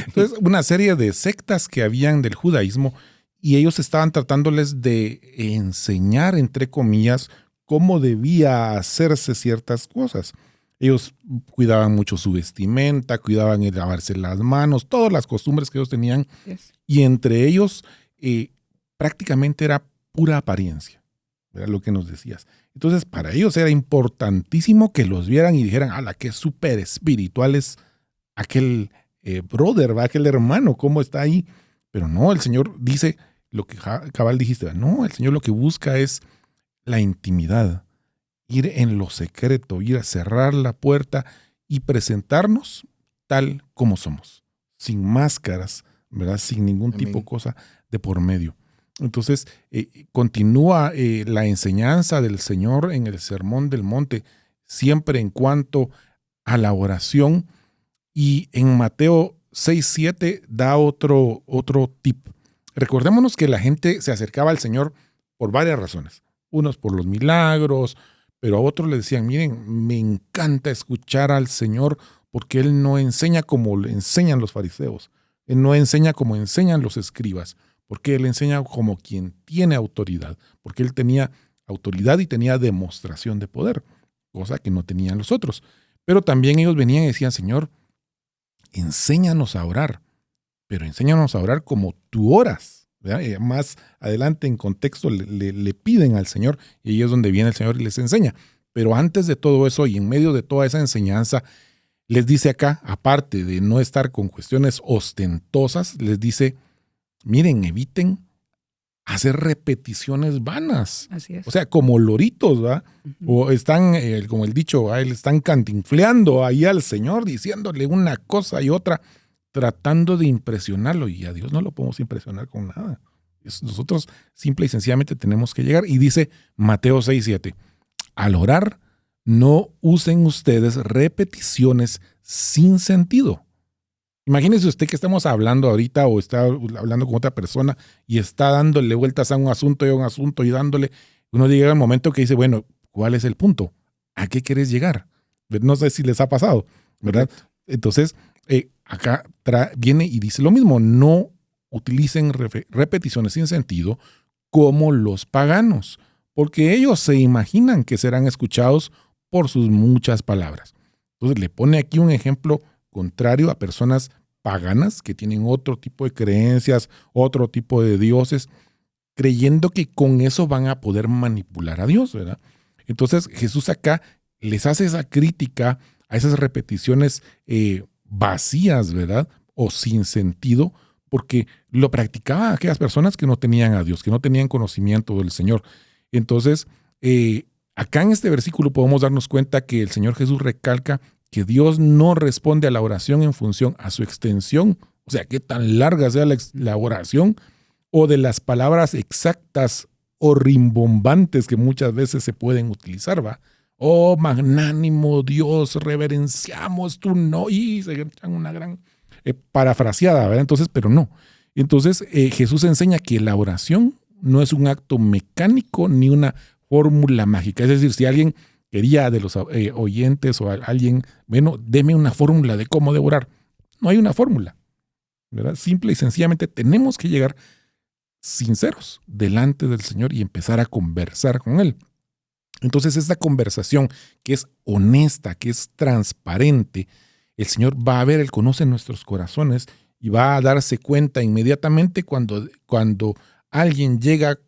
Entonces, una serie de sectas que habían del judaísmo y ellos estaban tratándoles de enseñar, entre comillas, cómo debía hacerse ciertas cosas. Ellos cuidaban mucho su vestimenta, cuidaban de lavarse las manos, todas las costumbres que ellos tenían. Yes. Y entre ellos prácticamente era pura apariencia, era lo que nos decías. Entonces para ellos era importantísimo que los vieran y dijeran, ¡ala, qué súper espiritual es aquel brother, ¿va? Aquel hermano, cómo está ahí! Pero no, el Señor dice lo que cabal dijiste, no, el Señor lo que busca es la intimidad, ir en lo secreto, ir a cerrar la puerta y presentarnos tal como somos, sin máscaras, ¿verdad? Sin ningún tipo de cosa de por medio. Entonces, continúa la enseñanza del Señor en el Sermón del Monte, siempre en cuanto a la oración. Y en Mateo 6:7 da otro tip. Recordémonos que la gente se acercaba al Señor por varias razones. Unos por los milagros, pero a otros le decían, miren, me encanta escuchar al Señor porque Él no enseña como le enseñan los fariseos. Él no enseña como enseñan los escribas, porque Él enseña como quien tiene autoridad, porque Él tenía autoridad y tenía demostración de poder, cosa que no tenían los otros. Pero también ellos venían y decían, Señor, enséñanos a orar, pero enséñanos a orar como tú oras. Más adelante en contexto le piden al Señor y ahí es donde viene el Señor y les enseña. Pero antes de todo eso y en medio de toda esa enseñanza, les dice acá, aparte de no estar con cuestiones ostentosas, les dice, miren, eviten hacer repeticiones vanas. Así es. O sea, como loritos, ¿va? O están, como el dicho, le están cantinfleando ahí al Señor, diciéndole una cosa y otra, tratando de impresionarlo. Y a Dios no lo podemos impresionar con nada. Nosotros simple y sencillamente tenemos que llegar. Y dice Mateo 6:7, al orar, no usen ustedes repeticiones sin sentido. Imagínese usted que estamos hablando ahorita o está hablando con otra persona y está dándole vueltas a un asunto y dándole. Uno llega al momento que dice, bueno, ¿cuál es el punto? ¿A qué quieres llegar? No sé si les ha pasado, ¿verdad? Entonces, acá viene y dice lo mismo. No utilicen repeticiones sin sentido como los paganos, porque ellos se imaginan que serán escuchados por sus muchas palabras. Entonces le pone aquí un ejemplo contrario a personas paganas que tienen otro tipo de creencias, otro tipo de dioses, creyendo que con eso van a poder manipular a Dios, ¿verdad? Entonces Jesús acá les hace esa crítica a esas repeticiones vacías, ¿verdad? O sin sentido, porque lo practicaban aquellas personas que no tenían a Dios, que no tenían conocimiento del Señor. Entonces, acá en este versículo podemos darnos cuenta que el Señor Jesús recalca que Dios no responde a la oración en función a su extensión, o sea, qué tan larga sea la oración, o de las palabras exactas o rimbombantes que muchas veces se pueden utilizar, ¿va? Oh, magnánimo Dios, reverenciamos tu no, y se echan una gran parafraseada, ¿verdad? Entonces, pero no. Entonces, Jesús enseña que la oración no es un acto mecánico ni una fórmula mágica. Es decir, si alguien quería de los oyentes o alguien, bueno, deme una fórmula de cómo debo orar. No hay una fórmula, ¿verdad? Simple y sencillamente tenemos que llegar sinceros delante del Señor y empezar a conversar con Él. Entonces, esta conversación que es honesta, que es transparente, el Señor va a ver, Él conoce nuestros corazones y va a darse cuenta inmediatamente cuando alguien llega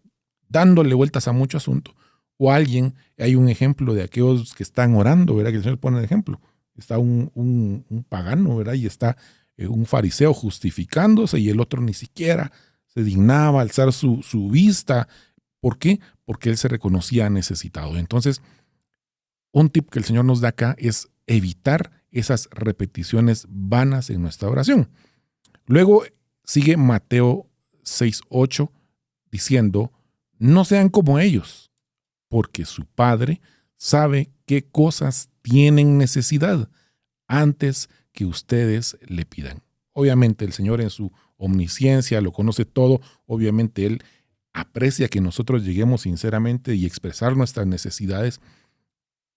dándole vueltas a mucho asunto. O alguien, hay un ejemplo de aquellos que están orando, ¿verdad? Que el Señor pone el ejemplo. Está un pagano, ¿verdad? Y está un fariseo justificándose y el otro ni siquiera se dignaba alzar su vista. ¿Por qué? Porque él se reconocía necesitado. Entonces, un tip que el Señor nos da acá es evitar esas repeticiones vanas en nuestra oración. Luego sigue Mateo 6:8 diciendo, no sean como ellos, porque su Padre sabe qué cosas tienen necesidad antes que ustedes le pidan. Obviamente el Señor en su omnisciencia lo conoce todo. Obviamente Él aprecia que nosotros lleguemos sinceramente y expresar nuestras necesidades,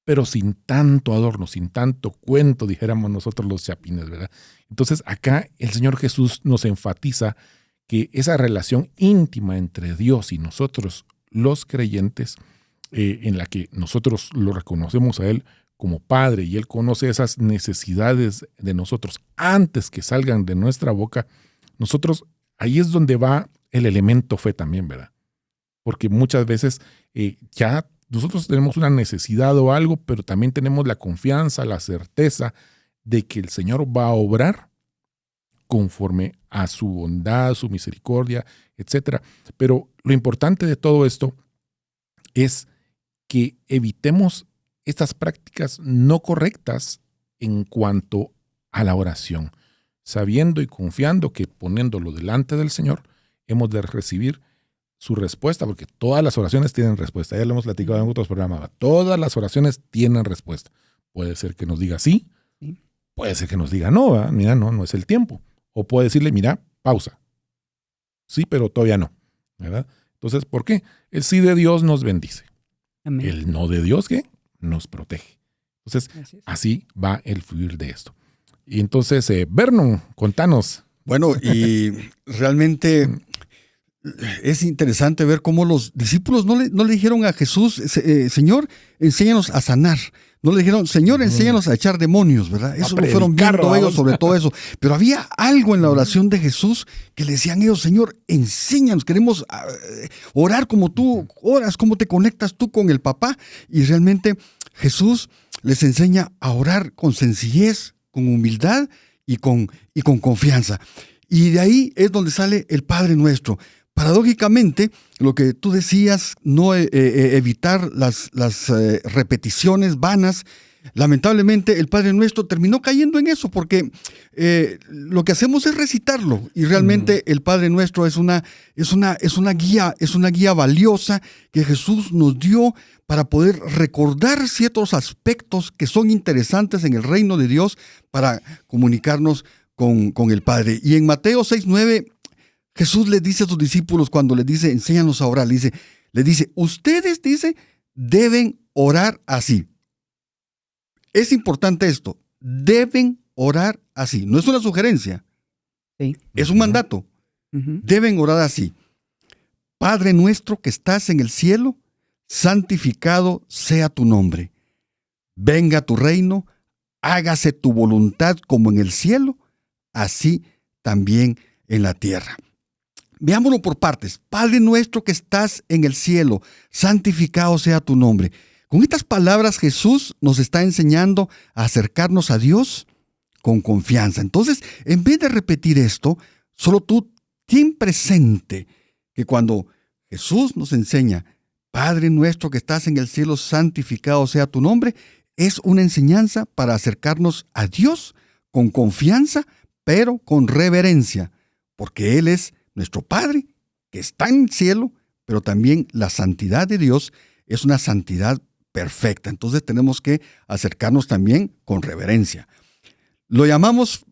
pero sin tanto adorno, sin tanto cuento, dijéramos nosotros los chapines, ¿verdad? Entonces acá el Señor Jesús nos enfatiza que esa relación íntima entre Dios y nosotros, los creyentes, en la que nosotros lo reconocemos a Él como Padre y Él conoce esas necesidades de nosotros antes que salgan de nuestra boca, nosotros, ahí es donde va el elemento fe también, ¿verdad? Porque muchas veces ya nosotros tenemos una necesidad o algo, pero también tenemos la confianza, la certeza de que el Señor va a obrar conforme a su bondad, su misericordia, etc. Pero lo importante de todo esto es que evitemos estas prácticas no correctas en cuanto a la oración, sabiendo y confiando que poniéndolo delante del Señor hemos de recibir su respuesta, porque todas las oraciones tienen respuesta. Ya lo hemos platicado en otros programas. Todas las oraciones tienen respuesta. Puede ser que nos diga sí, puede ser que nos diga no, ¿verdad? Mira, no es el tiempo. o puede decirle, mira, pausa. Sí, pero todavía no, ¿verdad? Entonces, ¿por qué? El sí de Dios nos bendice. Amén. El no de Dios, ¿qué? Nos protege. Entonces, así va el fluir de esto. Y entonces, Vernon, contanos. Bueno, y realmente es interesante ver cómo los discípulos no le dijeron a Jesús, Señor, enséñanos a sanar. No le dijeron, Señor, enséñanos a echar demonios, ¿verdad? Eso lo fueron viendo ellos sobre todo eso. Pero había algo en la oración de Jesús que le decían ellos, Señor, enséñanos, queremos orar como tú oras, cómo te conectas tú con el papá. Y realmente Jesús les enseña a orar con sencillez, con humildad y con confianza. Y de ahí es donde sale el Padre Nuestro. Paradójicamente, lo que tú decías, no evitar las repeticiones vanas, lamentablemente el Padre Nuestro terminó cayendo en eso, porque lo que hacemos es recitarlo, y realmente el Padre Nuestro es una guía valiosa que Jesús nos dio para poder recordar ciertos aspectos que son interesantes en el reino de Dios para comunicarnos con el Padre. Y en Mateo 6:9, Jesús le dice a sus discípulos cuando les dice, enséñanos a orar, le dice, ustedes, deben orar así. Es importante esto, deben orar así. No es una sugerencia, Sí. es un mandato. Deben orar así. Padre nuestro que estás en el cielo, santificado sea tu nombre. Venga tu reino, hágase tu voluntad como en el cielo, así también en la tierra. Veámoslo por partes. Padre nuestro que estás en el cielo, santificado sea tu nombre. Con estas palabras Jesús nos está enseñando a acercarnos a Dios con confianza. Entonces, en vez de repetir esto, solo tú ten presente que cuando Jesús nos enseña, Padre nuestro que estás en el cielo, santificado sea tu nombre, es una enseñanza para acercarnos a Dios con confianza, pero con reverencia, porque Él es nuestro Padre, que está en el cielo, pero también la santidad de Dios es una santidad perfecta. Entonces tenemos que acercarnos también con reverencia. Lo llamamos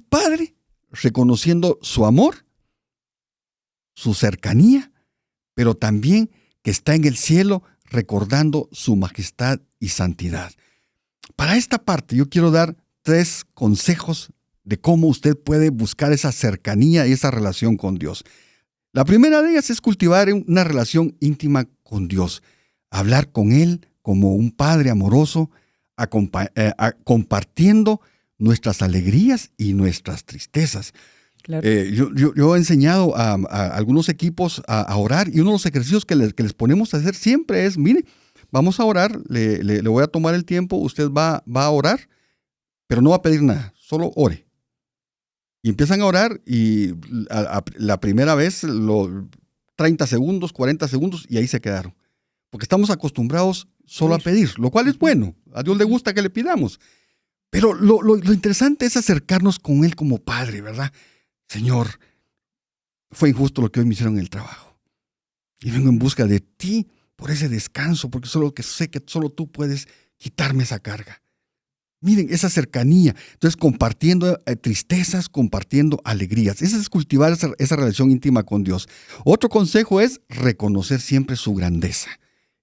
Padre, reconociendo su amor, su cercanía, pero también que está en el cielo, recordando su majestad y santidad. Para esta parte yo quiero dar 3 consejos de cómo usted puede buscar esa cercanía y esa relación con Dios. La primera de ellas es cultivar una relación íntima con Dios. Hablar con Él como un Padre amoroso, compartiendo nuestras alegrías y nuestras tristezas. Claro. Yo he enseñado a algunos equipos a orar, y uno de los ejercicios que les ponemos a hacer siempre es, mire, vamos a orar, le voy a tomar el tiempo, usted va a orar, pero no va a pedir nada, solo ore. Y empiezan a orar y la primera vez, 30 segundos, 40 segundos, y ahí se quedaron. Porque estamos acostumbrados solo a pedir, lo cual es bueno. A Dios le gusta que le pidamos. Pero lo interesante es acercarnos con Él como Padre, ¿verdad? Señor, fue injusto lo que hoy me hicieron en el trabajo. Y vengo en busca de ti por ese descanso, porque solo que sé que solo tú puedes quitarme esa carga. Miren, esa cercanía. Entonces, compartiendo tristezas, compartiendo alegrías. Esa es cultivar esa relación íntima con Dios. Otro consejo es reconocer siempre su grandeza.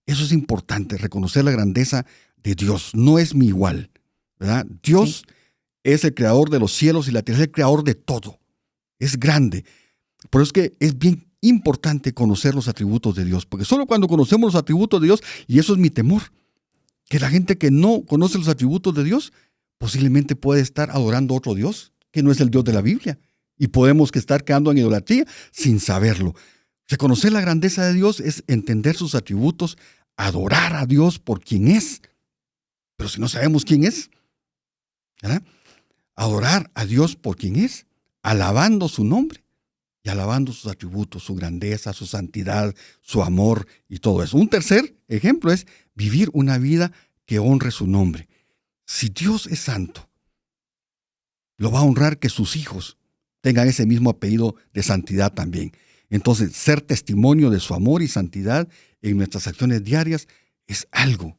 Eso es importante, reconocer la grandeza de Dios. No es mi igual, ¿verdad? Dios es el creador de los cielos y la tierra, es el creador de todo. Es grande. Por eso es que es bien importante conocer los atributos de Dios, porque solo cuando conocemos los atributos de Dios, y eso es mi temor, que la gente que no conoce los atributos de Dios posiblemente puede estar adorando a otro Dios que no es el Dios de la Biblia, y podemos estar quedando en idolatría sin saberlo. Reconocer la grandeza de Dios es entender sus atributos, adorar a Dios por quien es. Pero si no sabemos quién es, ¿verdad? Adorar a Dios por quien es, alabando su nombre y alabando sus atributos, su grandeza, su santidad, su amor y todo eso. Un tercer ejemplo es vivir una vida que honre su nombre. Si Dios es santo, lo va a honrar que sus hijos tengan ese mismo apellido de santidad también. Entonces, ser testimonio de su amor y santidad en nuestras acciones diarias es algo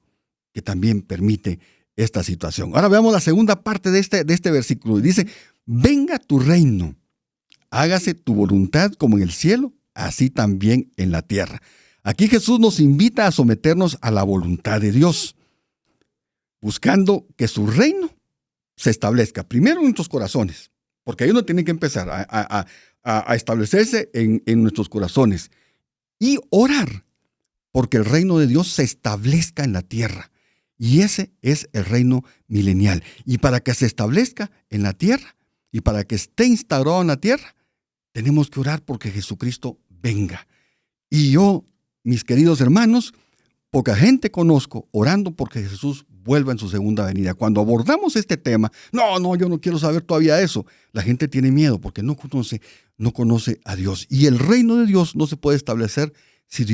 que también permite esta situación. Ahora veamos la segunda parte de este versículo. Dice, venga tu reino, hágase tu voluntad como en el cielo, así también en la tierra. Aquí Jesús nos invita a someternos a la voluntad de Dios, buscando que su reino se establezca primero en nuestros corazones, porque ahí uno tiene que empezar a establecerse en nuestros corazones y orar porque el reino de Dios se establezca en la tierra. Y ese es el reino milenial. Y para que se establezca en la tierra y para que esté instaurado en la tierra, tenemos que orar porque Jesucristo venga. Y yo, mis queridos hermanos, poca gente conozco orando porque Jesús vuelva en su segunda venida. Cuando abordamos este tema, no, yo no quiero saber todavía eso. La gente tiene miedo porque no conoce a Dios. Y el reino de Dios no se puede establecer si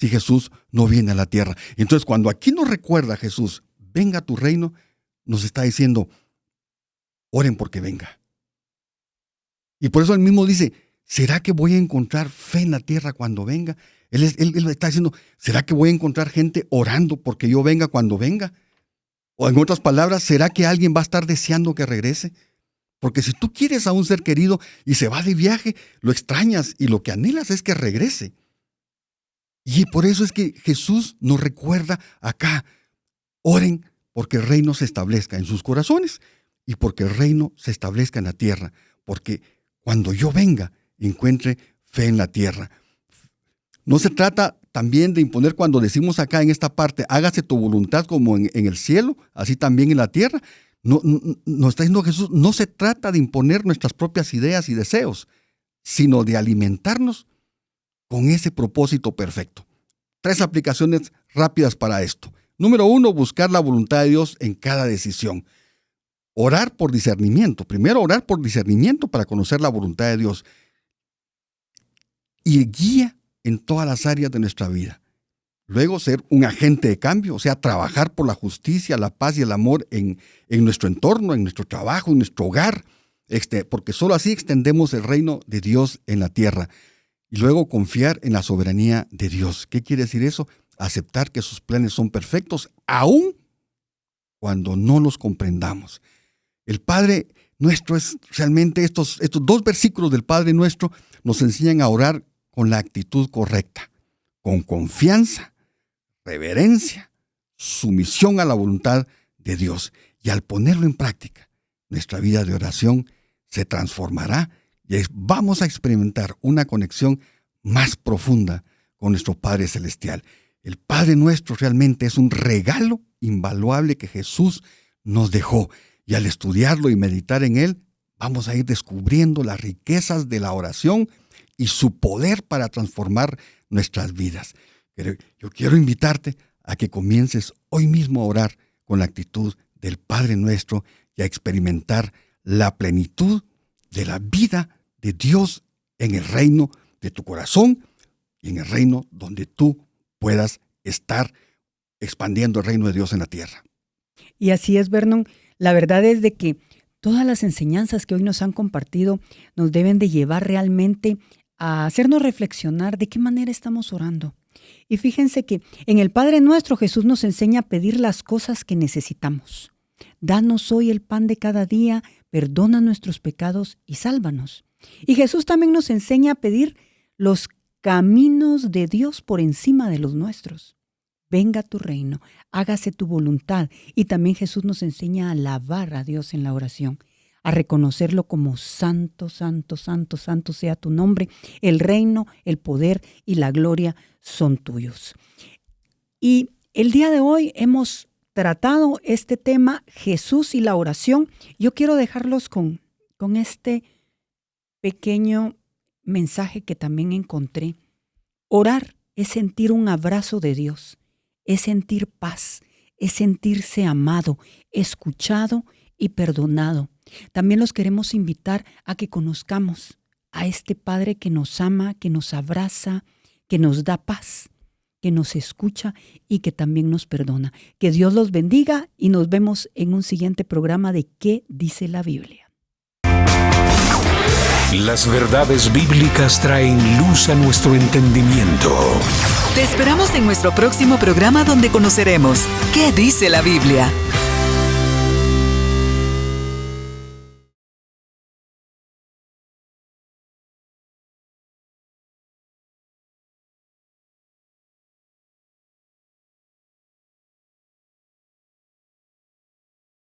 Jesús no viene a la tierra. Entonces, cuando aquí nos recuerda Jesús, venga tu reino, nos está diciendo, oren porque venga. Y por eso él mismo dice, ¿será que voy a encontrar fe en la tierra cuando venga? Él está diciendo, ¿será que voy a encontrar gente orando porque yo venga cuando venga? O en otras palabras, ¿será que alguien va a estar deseando que regrese? Porque si tú quieres a un ser querido y se va de viaje, lo extrañas y lo que anhelas es que regrese. Y por eso es que Jesús nos recuerda acá, oren porque el reino se establezca en sus corazones y porque el reino se establezca en la tierra, porque cuando yo venga, encuentre fe en la tierra. No se trata también de imponer cuando decimos acá en esta parte, hágase tu voluntad como en el cielo, así también en la tierra. No está diciendo Jesús, no se trata de imponer nuestras propias ideas y deseos, sino de alimentarnos con ese propósito perfecto. 3 aplicaciones rápidas para esto. Número 1, buscar la voluntad de Dios en cada decisión. Orar por discernimiento. Primero, orar por discernimiento para conocer la voluntad de Dios. Y guía en todas las áreas de nuestra vida. Luego, ser un agente de cambio, o sea, trabajar por la justicia, la paz y el amor en nuestro entorno, en nuestro trabajo, en nuestro hogar, porque solo así extendemos el reino de Dios en la tierra. Y luego, confiar en la soberanía de Dios. ¿Qué quiere decir eso? Aceptar que sus planes son perfectos, aun cuando no los comprendamos. El Padre Nuestro es realmente estos 2 versículos del Padre Nuestro nos enseñan a orar con la actitud correcta, con confianza, reverencia, sumisión a la voluntad de Dios. Y al ponerlo en práctica, nuestra vida de oración se transformará y vamos a experimentar una conexión más profunda con nuestro Padre Celestial. El Padre Nuestro realmente es un regalo invaluable que Jesús nos dejó. Y al estudiarlo y meditar en él, vamos a ir descubriendo las riquezas de la oración y su poder para transformar nuestras vidas. Pero yo quiero invitarte a que comiences hoy mismo a orar con la actitud del Padre Nuestro y a experimentar la plenitud de la vida de Dios en el reino de tu corazón y en el reino donde tú puedas estar expandiendo el reino de Dios en la tierra. Y así es, Vernon. La verdad es de que todas las enseñanzas que hoy nos han compartido nos deben de llevar realmente a hacernos reflexionar de qué manera estamos orando. Y fíjense que en el Padre Nuestro Jesús nos enseña a pedir las cosas que necesitamos. Danos hoy el pan de cada día, perdona nuestros pecados y sálvanos. Y Jesús también nos enseña a pedir los caminos de Dios por encima de los nuestros. Venga tu reino, hágase tu voluntad. Y también Jesús nos enseña a alabar a Dios en la oración, a reconocerlo como santo, santo, santo, santo sea tu nombre. El reino, el poder y la gloria son tuyos. Y el día de hoy hemos tratado este tema, Jesús y la oración. Yo quiero dejarlos con este pequeño mensaje que también encontré. Orar es sentir un abrazo de Dios. Es sentir paz, es sentirse amado, escuchado y perdonado. También los queremos invitar a que conozcamos a este Padre que nos ama, que nos abraza, que nos da paz, que nos escucha y que también nos perdona. Que Dios los bendiga y nos vemos en un siguiente programa de ¿Qué dice la Biblia? Las verdades bíblicas traen luz a nuestro entendimiento. Te esperamos en nuestro próximo programa donde conoceremos ¿Qué dice la Biblia?